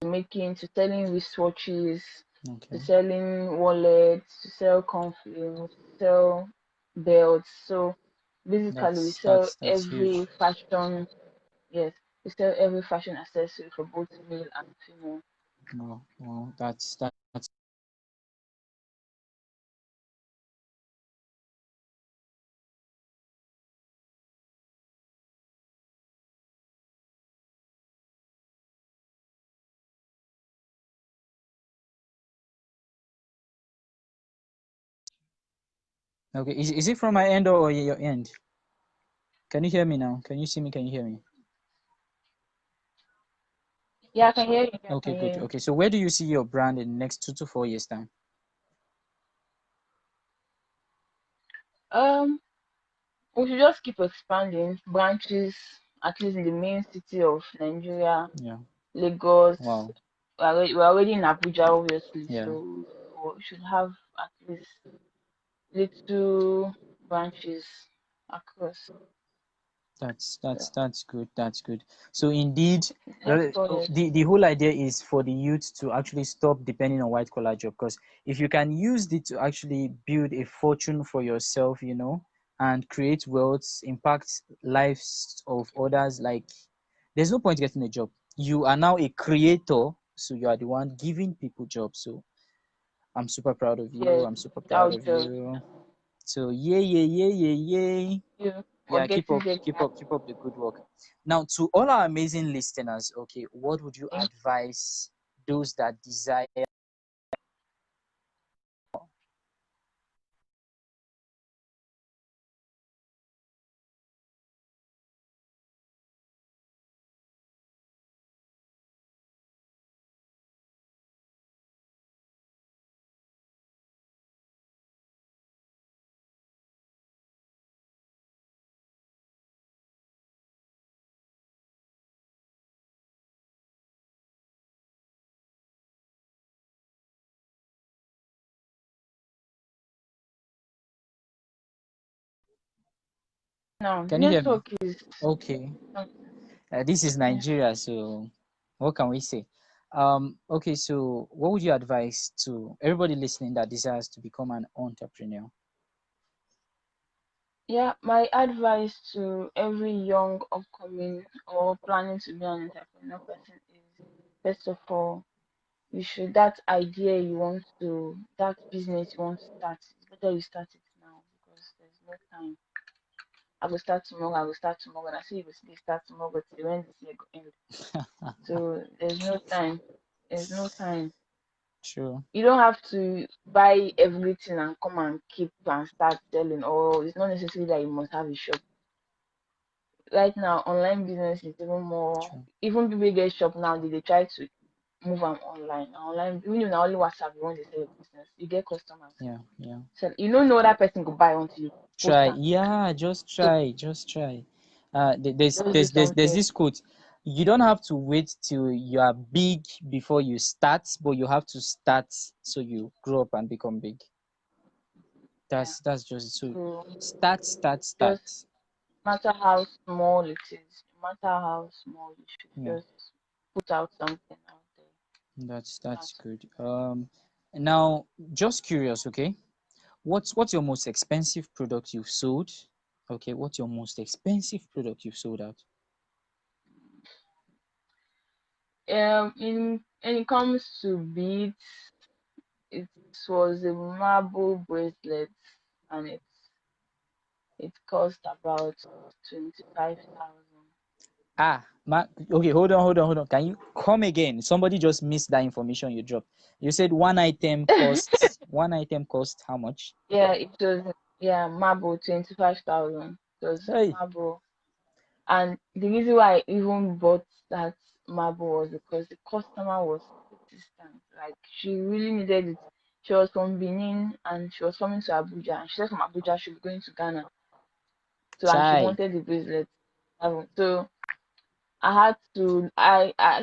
to selling wristwatches, to okay, selling wallets, to sell confidence, to sell belts. So basically, we that's sell that's that's huge. every fashion. Yes, we sell every fashion accessory for both male and female. Well, that's okay. Is it from my end or your end? Can you hear me now? Can you see me? Can you hear me? Yeah, I can hear you. I Okay, can hear good. you. Okay, so where do you see your brand in the next 2 to 4 years time? We should just keep expanding branches, at least in the main city of Nigeria, Yeah. Lagos. Wow. We're already in Abuja, obviously, Yeah. so we should have at least little branches across the That's good. That's good. So indeed, next 4 years. the whole idea is for the youth to actually stop depending on white collar job. Because if you can use it to actually build a fortune for yourself, and create wealth, impact lives of others, like there's no point getting a job. You are now a creator, so you are the one giving people jobs. So I'm super proud of you. Yes, I'm super proud I'll of just you. So yay, yay, yay, yay, yay. you for Yeah, getting there. keep up the good work. Now, to all our amazing listeners, okay, what would you Thank advise those that desire? now. Can you hear me? Network is Okay, this is yeah. Nigeria, so what can we say? Okay, so what would you advise to everybody listening that desires to become an entrepreneur? Yeah, my advice to every young upcoming or planning to be an entrepreneur person is first of all, you should that idea you want to that business you want to start, it's better you start it now because there's no time. I will start tomorrow, I will start tomorrow, and I see you will still start tomorrow but till when this year go end. So there's no time. There's no time. True. You don't have to buy everything and come and keep and start selling, or it's not necessary that you must have a shop. Right now online business is even more, True. even people get shop now they try to move them online even if na only WhatsApp you want to sell your business you get customers. Yeah, yeah. So you don't know that person go buy until you post Try. them. Yeah, just So try. Just try. There's just do there's there's there's something. this quote. you don't have to wait till you are big before you start, but you have to start so you grow up and become big. Yeah. That's just it. So So start. just matter how small it is, no matter how small, you should Yeah, just put out something out there. that's That's good. Now just curious, okay? What's your most expensive product you've sold? Okay, what's your most expensive product you've sold out? in when it comes to beads, it was a marble bracelet, and it cost about 25,000. Okay, hold on. Can you come again? Somebody just missed that information you dropped. You said one item cost how much? Yeah, it was, yeah, marble 25,000. It was Hey, marble, and the reason why I even bought that marble was because the customer was distant. Like, she really needed it. She was from Benin and she was coming to Abuja, and she said from Abuja she'll be going to Ghana. So, and she chai. wanted the bracelet. So I had to.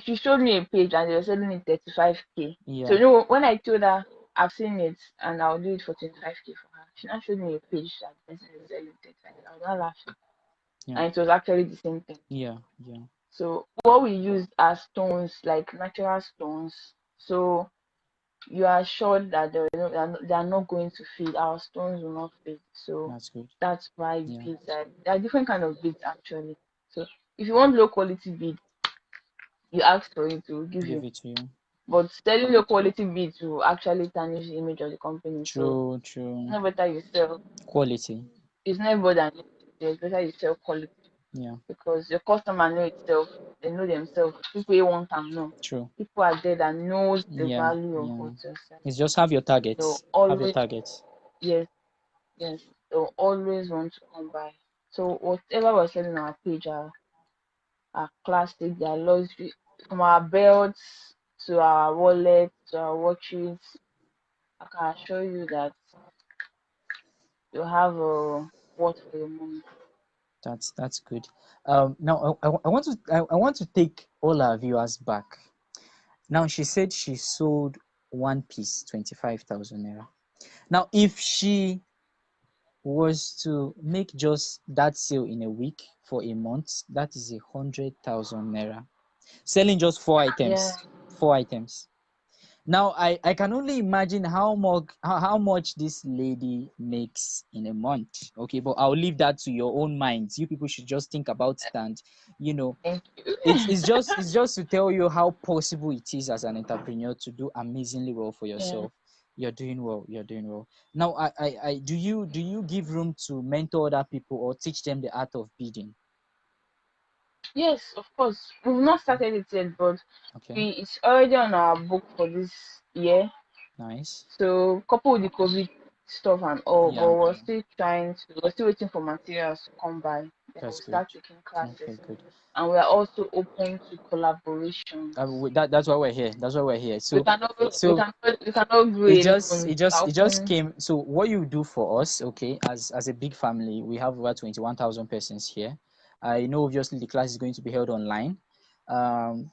She showed me a page and they were selling it 35K. So, Yeah, you know, when I told her I've seen it and I'll do it for 25K for her, she now showed me a page that the person is selling 35. I was not laughing, yeah, and it was actually the same thing. yeah, yeah. So what we used are stones, like natural stones. So you are sure that they are not going to fade. Our stones will not fade. So That's good. that's why Yeah, beads are, there are different kind of beads actually. So if you want low quality bead, you ask for it, to give give you. it to you. But selling low quality beads will actually tarnish the image of the company. So True, it's true. not better you sell. Quality. It's not better than it's better you sell quality, Yeah, because your customer know itself. They know themselves. People wey want am know. true. People are there that knows the Yeah, value of yeah. what you're selling. It's just have your They'll targets. Have your always, targets. yes, yes, they'll always want to come by. So whatever we're selling on our page are classic, they are luxury, from our belts to our wallets to our watches. I can assure you that you have a worth for your money. That's good. Now I want to take all our viewers back. Now she said she sold one piece 25,000 naira. Now if she was to make just that sale in a week for a month, that is 100,000 naira. Selling just four Yeah. items. Four items. Now I can only imagine how much this lady makes in a month. Okay, but I'll leave that to your own minds. You people should just think about it, and you know Thank you. it's just to tell you how possible it is as an entrepreneur to do amazingly well for Yeah. yourself. You're doing well. You're doing well. Now I do you give room to mentor other people or teach them the art of bidding? Yes, of course. We've not started it yet, but Okay, it's already on our book for this year. nice. So coupled with the COVID stuff and all, but Yeah, we're still waiting for materials to come by. Then that's we'll good. start taking classes. Okay, good. And we are also open to collaborations. That's why we're here. That's why we're here. We So, cannot so we cannot grow it just alone. it We're just it just open. came. So what you do for us, okay, as a big family, we have over 21,000 persons here. I know obviously the class is going to be held online. Um,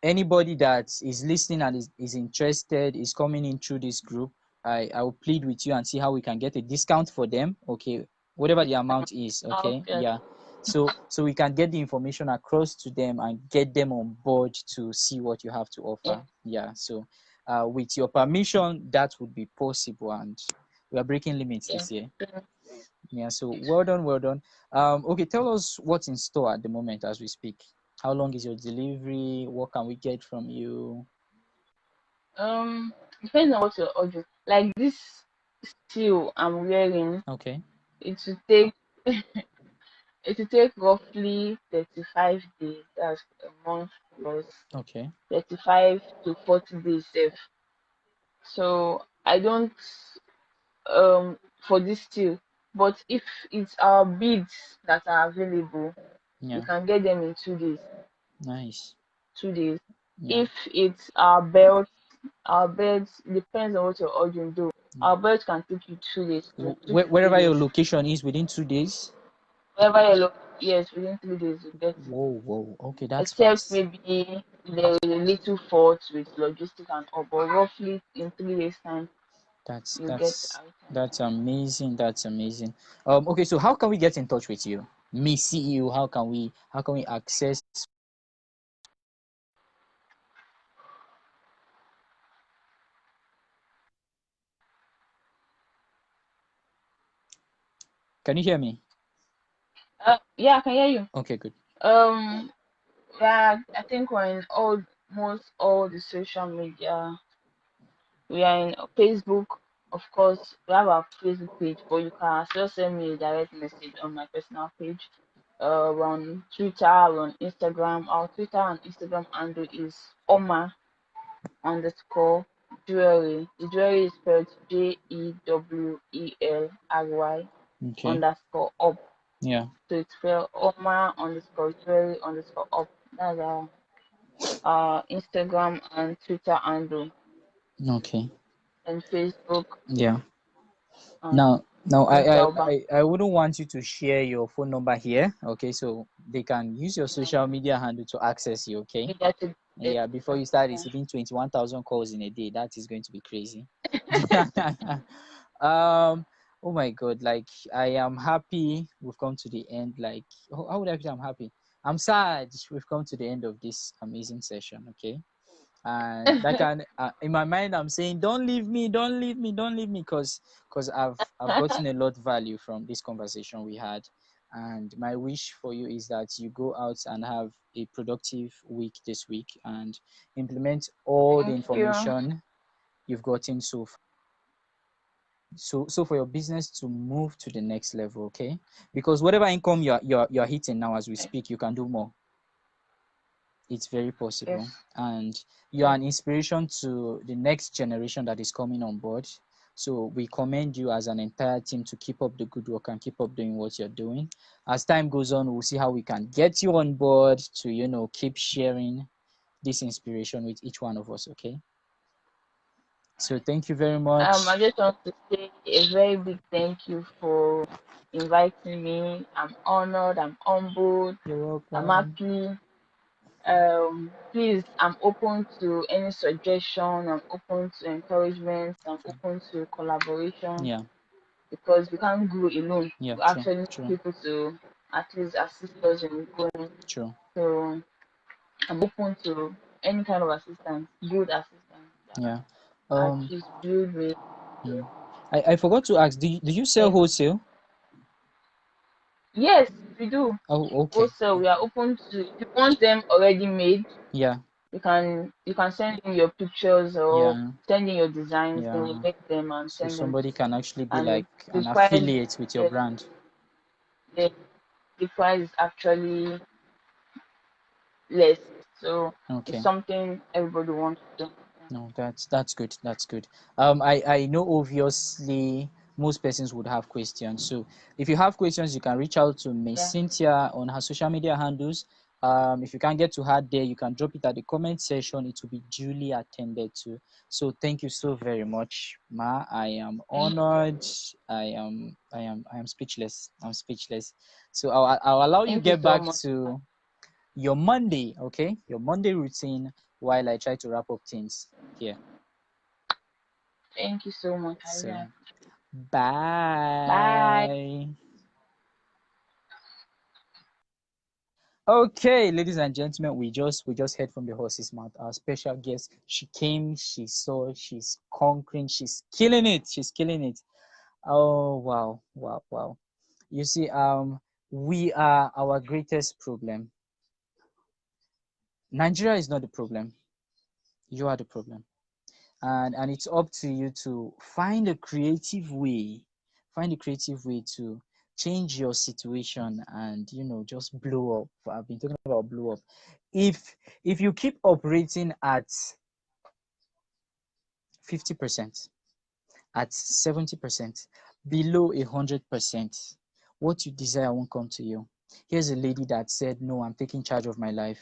Anybody that is listening and is interested is coming in through this group, I will plead with you and see how we can get a discount for them, okay, whatever the amount is, okay, Okay. yeah. So we can get the information across to them and get them on board to see what you have to Yeah. offer. Yeah, so with your permission that would be possible, and we are breaking limits Yeah. this year. Yeah. Yeah, so well done, well done. Okay, tell us what's in store at the moment as we speak. How long is your delivery? What can we get from you? Depends on what you're ordering. Like this steel I'm wearing, Okay, it will take it will take roughly 35 days. That's a month plus okay, 35 to 40 days safe. So I don't for this steel. But if it's our beads that are available, we yeah, can get them in 2 days. nice, 2 days. yeah. If it's our belts depends on what you're ordering though. Yeah. Our belts can take you 2 days, 2 to Wherever 3 your days. location is within 2 days. Wherever you're located. yes, within 3 days you get it. Whoa. Okay, that's Except fast. maybe there is a little fault with logistics and all, but roughly in 3 days time That's you get that's items. that's amazing. That's amazing. Okay, so how can we get in touch with you? Me, CEO, how can we access? Can you hear me? Yeah, I can hear you. Okay, good. Um, yeah, I think we're in almost all the social media. We are in Facebook, of course. We have our Facebook page, but you can still send me a direct message on my personal page. We're on Twitter, we're on Instagram. Our Twitter and Instagram handle is Oma _jewelry. The jewelry is spelled JEWELRY Okay. _up. Yeah. So it's spelled Oma _jewelry_up. That's our Instagram and Twitter handle, Okay. and Facebook Yeah. and Now, CYNTHIA UBAH. I wouldn't want you to share your phone number here. Okay, so they can use your social media handle to access you. Okay. If that's it, Yeah. Before you start yeah. receiving 21,000 calls in a day, that is going to be crazy. um. Oh my God. Like, I am happy we've come to the end. Like, how would I say I'm happy? I'm sad we've come to the end of this amazing session. Okay. And that can in my mind I'm saying, don't leave me, don't leave me, don't leave me, because I've gotten a lot of value from this conversation we had. And my wish for you is that you go out and have a productive week this week and implement all the Thank you. information you've gotten so far. So for your business to move to the next level. Okay, because whatever income you're hitting now as we speak, you can do more. It's very possible. Yes, And you are yes. an inspiration to the next generation that is coming on board. So we commend you as an entire team to keep up the good work and keep up doing what you're doing. As time goes on, we'll see how we can get you on board to, keep sharing this inspiration with each one of us. Okay, so thank you very I much. just want to say a very big thank you for inviting me. I'm honored. I'm humbled. You're I'm welcome. happy. Please, I'm open to any suggestion. I'm open to encouragement. I'm open to collaboration, Yeah. because we can't grow alone. Yeah, We true. actually need True. people to at least assist us in growing. True. So I'm open to any kind of assistance, good assistance that Yeah. at um least build me. mm. I forgot to ask, do you sell Thank wholesale? Yes, we do. Oh, okay. Also, we are open to, if you want them already made, Yeah. you can send in your pictures or Yeah. send in your designs, then we Yeah. make them and So send them to somebody you. can actually be And like the an price, affiliate with your the, brand. the, the price is actually less. So it's Okay. something everybody wants to do. No, that's good. That's good. I know obviously most persons would have questions. So if you have questions, you can reach out to Miss Yeah. Cynthia on her social media handles. If you can't get to her there, you can drop it at the comment section. It will be duly attended to. So thank you so very much, Ma. I am Thank honored. I am speechless. I'm speechless. So I'll allow you thank you get so back much. to your Monday, okay? Your Monday routine while I try to wrap up things here. Thank you so much. I really So, appreciate it. Bye. bye. Okay, ladies and gentlemen, we just heard from the horse's mouth. Our special guest, she came, she saw, she's conquering, she's killing it. She's killing it. Oh wow, wow, wow. You see, we are our greatest problem. Nigeria is not the problem. You are the problem. And it's up to you to find a creative way to change your situation and just blow up. I've been talking about blow up. If you keep operating at 50%, at 70%, below 100%, what you desire won't come to you. Here's a lady that said, no, I'm taking charge of my life.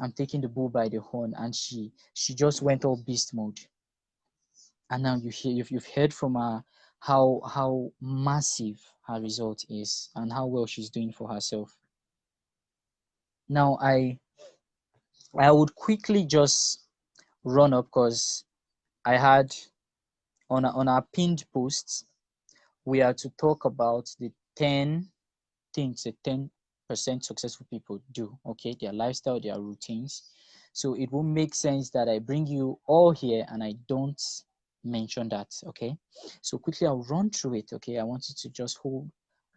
I'm taking the bull by the horn, and she just went all beast mode. And now you've heard from how massive her result is and how well she's doing for herself. Now I would quickly just run up because I had on our pinned posts we are to talk about the 10 things that 10% successful people do, okay? Their lifestyle, their routines. So it will make sense that I bring you all here and I don't mention that, okay? So quickly I'll run through it, okay? I want you to just hold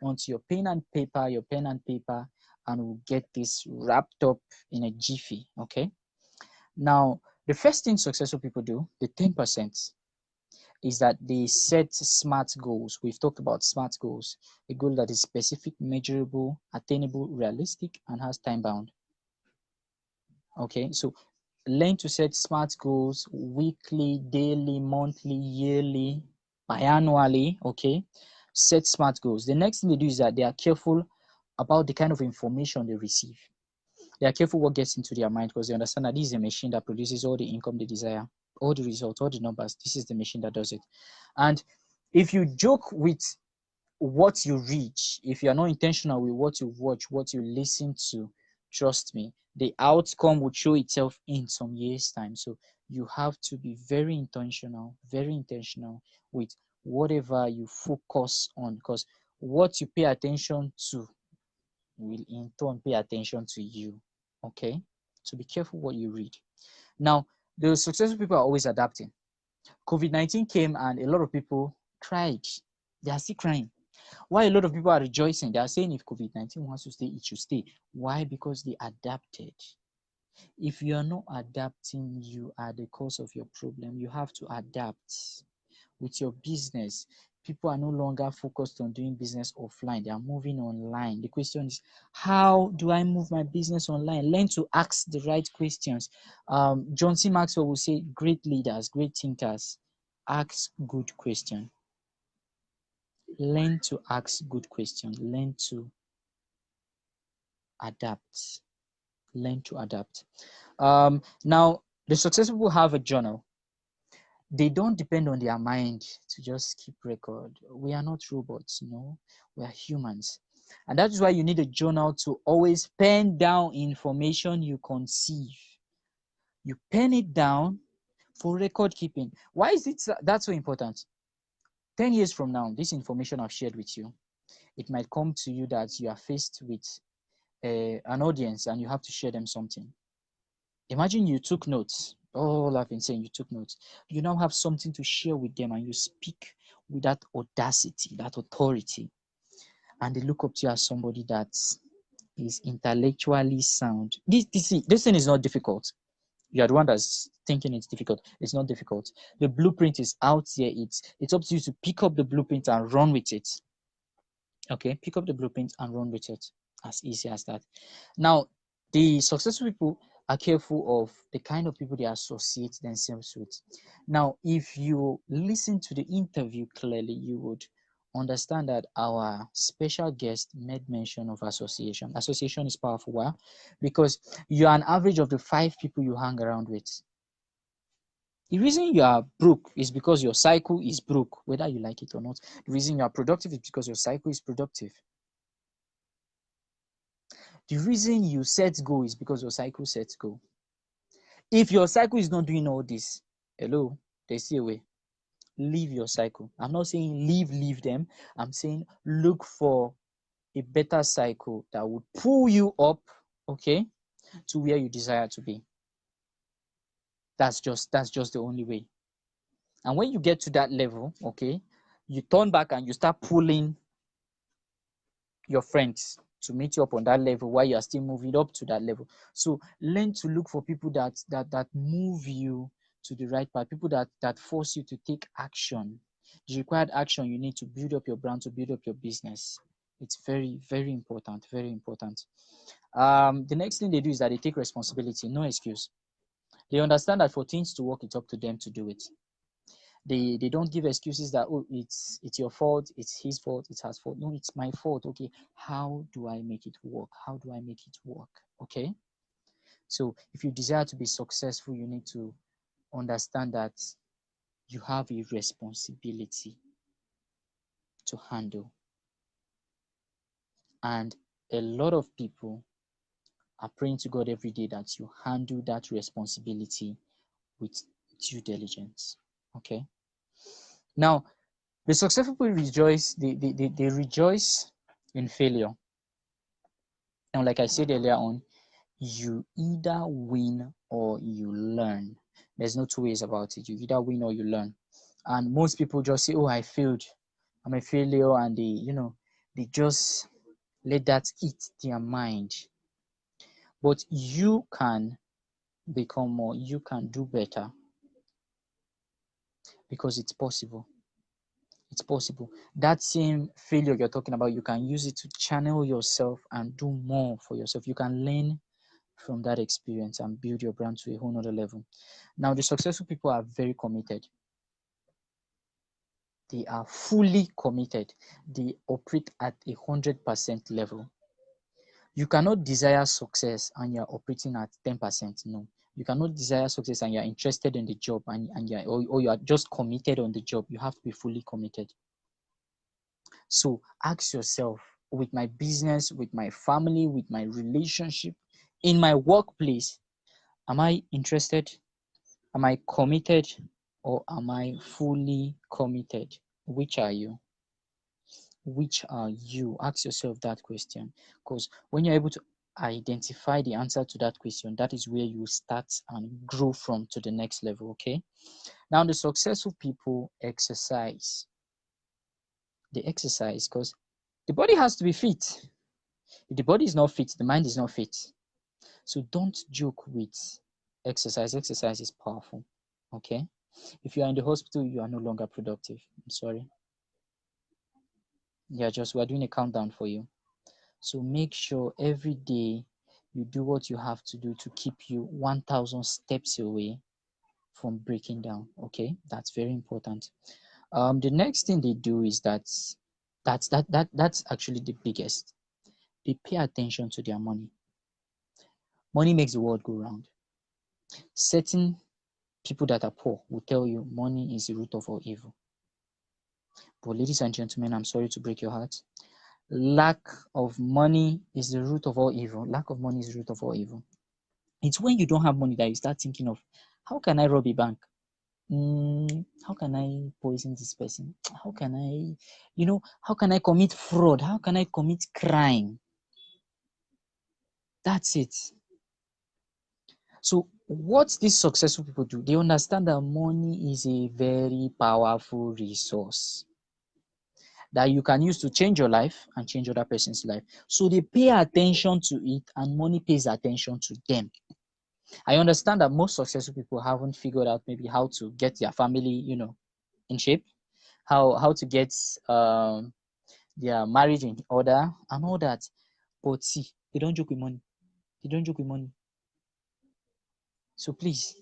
onto your pen and paper, and we'll get this wrapped up in a jiffy, okay? Now, the first thing successful people do, the 10%, is that they set SMART goals. We've talked about SMART goals, a goal that is specific, measurable, attainable, realistic, and has time bound. Okay, so learn to set SMART goals weekly, daily, monthly, yearly, biannually. Okay, set SMART goals. The next thing they do is that they are careful about the kind of information they receive. They are careful what gets into their mind because they understand that this is a machine that produces all the income they desire, all the results, all the numbers. This is the machine that does it. And if you joke with what you reach, if you are not intentional with what you watch, what you listen to, trust me, the outcome would show itself in some years' time. So you have to be very intentional with whatever you focus on, because what you pay attention to will in turn pay attention to you. Okay, so be careful what you read. Now, the successful people are always adapting. COVID-19 came and a lot of people cried. They are still crying. Why a lot of people are rejoicing? They are saying if COVID-19 wants to stay, it should stay. Why? Because they adapted. If you are not adapting, you are the cause of your problem. You have to adapt with your business. People are no longer focused on doing business offline. They are moving online. The question is, how do I move my business online? Learn to ask the right questions. John C. Maxwell will say, great leaders, great thinkers, ask good questions. Learn to ask good questions. Learn to adapt. Learn to adapt. Now, the successful people have a journal. They don't depend on their mind to just keep record. We are not robots, we are humans. And that is why you need a journal to always pen down information you conceive. You pen it down for record keeping. Why is it that's so important? 10 years from now, this information I've shared with you, it might come to you that you are faced with an audience and you have to share them something. Imagine you took notes. All I've been saying, you took notes. You now have something to share with them and you speak with that audacity, that authority. And they look up to you as somebody that is intellectually sound. This thing is not difficult. You are the one that's thinking it's difficult. It's not difficult. The blueprint is out there. It's up to you to pick up the blueprint and run with it. Okay, pick up the blueprint and run with it. As easy as that. Now, the successful people are careful of the kind of people they associate themselves with. Now, if you listen to the interview clearly, you would understand that our special guest made mention of association. Association is powerful. Why? Because you are an average of the 5 people you hang around with. The reason you are broke is because your cycle is broke, whether you like it or not. The reason you are productive is because your cycle is productive. The reason you set goal is because your cycle sets goal. If your cycle is not doing all this, hello, there's still a way. Leave your cycle. I'm not saying leave them. I'm saying look for a better cycle that would pull you up, okay, to where you desire to be. That's just the only way. And when you get to that level, okay, you turn back and you start pulling your friends to meet you up on that level while you are still moving up to that level. So learn to look for people that move you to the right path, people that force you to take action. The required action you need to build up your brand, to build up your business. It's very, very important, very important. The next thing they do is that they take responsibility, no excuse. They understand that for things to work, it's up to them to do it. They don't give excuses that, oh, it's your fault, it's his fault, it's her fault. No, it's my fault. Okay, how do I make it work? How do I make it work? Okay, so if you desire to be successful, you need to understand that you have a responsibility. to handle. And a lot of people are praying to God every day that you handle that responsibility with due diligence. Okay. Now, the successful people rejoice, they rejoice in failure. And like I said earlier on, you either win or you learn. There's no two ways about it. You either win or you learn. And most people just say, oh, I failed. I'm a failure. And they just let that eat their mind. But you can become more. You can do better because it's possible. It's possible. That same failure you're talking about, you can use it to channel yourself and do more for yourself. You can learn from that experience and build your brand to a whole nother level. Now, the successful people are very committed. They are fully committed. They operate at 100% level. You cannot desire success and you're operating at 10%. No. You cannot desire success and you're interested in the job or you are just committed on the job. You have to be fully committed. So ask yourself, with my business, with my family, with my relationship, in my workplace, am I interested? Am I committed? Or am I fully committed? Which are you? Which are you? Ask yourself that question. Because when you're able to identify the answer to that question, that is where you start and grow from to the next level. Okay. Now, the successful people exercise. They exercise because the body has to be fit. If the body is not fit, the mind is not fit. So don't joke with exercise. Exercise is powerful. Okay. If you are in the hospital, you are no longer productive. I'm sorry. We're doing a countdown for you. So make sure every day you do what you have to do to keep you 1,000 steps away from breaking down. Okay, that's very important. The next thing they do is that's actually the biggest. They pay attention to their money. Money makes the world go round. Certain people that are poor will tell you money is the root of all evil. But ladies and gentlemen, I'm sorry to break your heart. Lack of money is the root of all evil. Lack of money is the root of all evil. It's when you don't have money that you start thinking of, how can I rob a bank? How can I poison this person? How can how can I commit fraud? How can I commit crime? That's it. So what these successful people do, they understand that money is a very powerful resource that you can use to change your life and change other person's life. So they pay attention to it and money pays attention to them. I understand that most successful people haven't figured out maybe how to get their family, in shape, how to get their marriage in order and all that. But see, they don't joke with money. They don't joke with money. So please,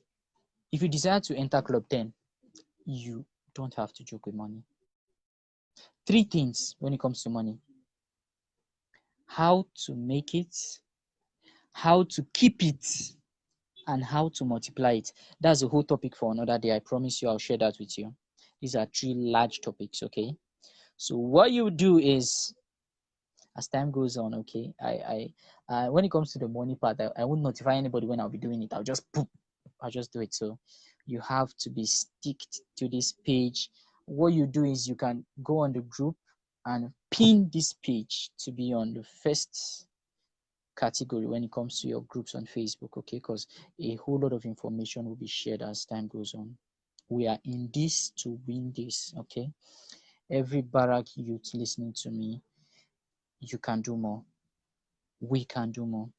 if you desire to enter Club 10, you don't have to joke with money. 3 things when it comes to money: how to make it, how to keep it, and how to multiply it. That's a whole topic for another day. I promise you I'll share that with you. These are 3 large topics, okay? So what you do is, as time goes on, okay, when it comes to the money part, I won't notify anybody when I'll be doing it. I'll just do it. So you have to be sticked to this page. What you do is you can go on the group and pin this page to be on the first category when it comes to your groups on Facebook, okay? Because a whole lot of information will be shared as time goes on. We are in this to win this, okay? Every barrack youth listening to me, you can do more. We can do more.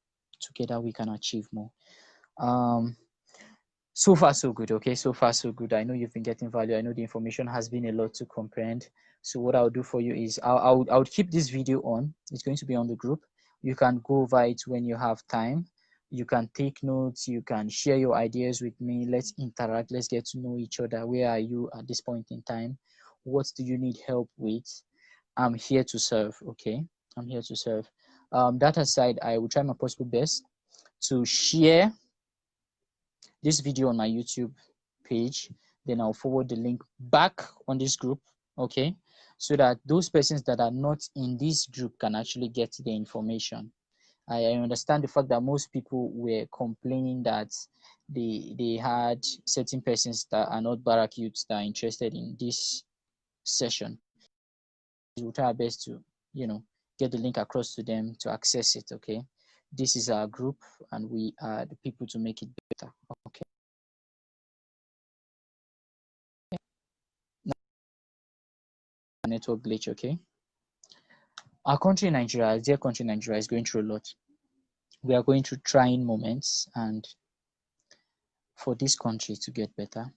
Together we can achieve more. So far so good, okay? So far so good. I know you've been getting value. I know the information has been a lot to comprehend. So what I'll do for you is I'll keep this video on. It's going to be on the group. You can go over it when you have time. You can take notes. You can share your ideas with me. Let's interact. Let's get to know each other. Where are you at this point in time? What do you need help with? I'm here to serve, okay? I'm here to serve. That aside, I will try my possible best to share this video on my YouTube page. Then I'll forward the link back on this group, okay? so that those persons that are not in this group can actually get the information. I understand the fact that most people were complaining that they had certain persons that are not Barak youths that are interested in this session. We'll try our best to, get the link across to them to access it. Okay, this is our group, and we are the people to make it better. Okay. Network glitch. Okay. Our country, Nigeria, dear country, Nigeria, is going through a lot. We are going through trying moments, and for this country to get better,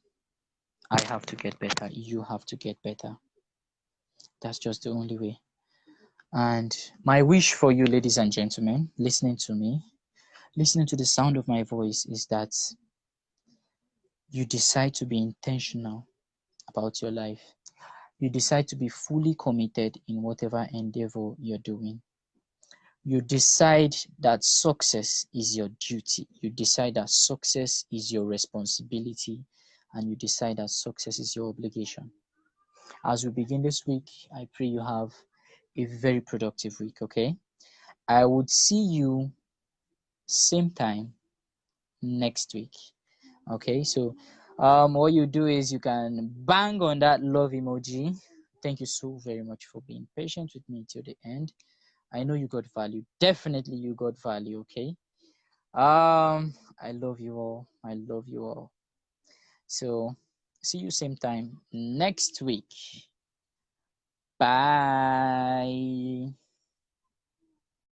I have to get better. You have to get better. That's just the only way. And my wish for you, ladies and gentlemen, listening to me, listening to the sound of my voice, is that you decide to be intentional about your life. You decide to be fully committed in whatever endeavor you're doing. You decide that success is your duty. You decide that success is your responsibility. And you decide that success is your obligation. As we begin this week, I pray you have a very productive week, okay? I would see you same time next week. Okay, so what you do is you can bang on that love emoji. Thank you so very much for being patient with me till the end. I know you got value. Definitely you got value, okay? I love you all. I love you all. So see you same time next week. Bye.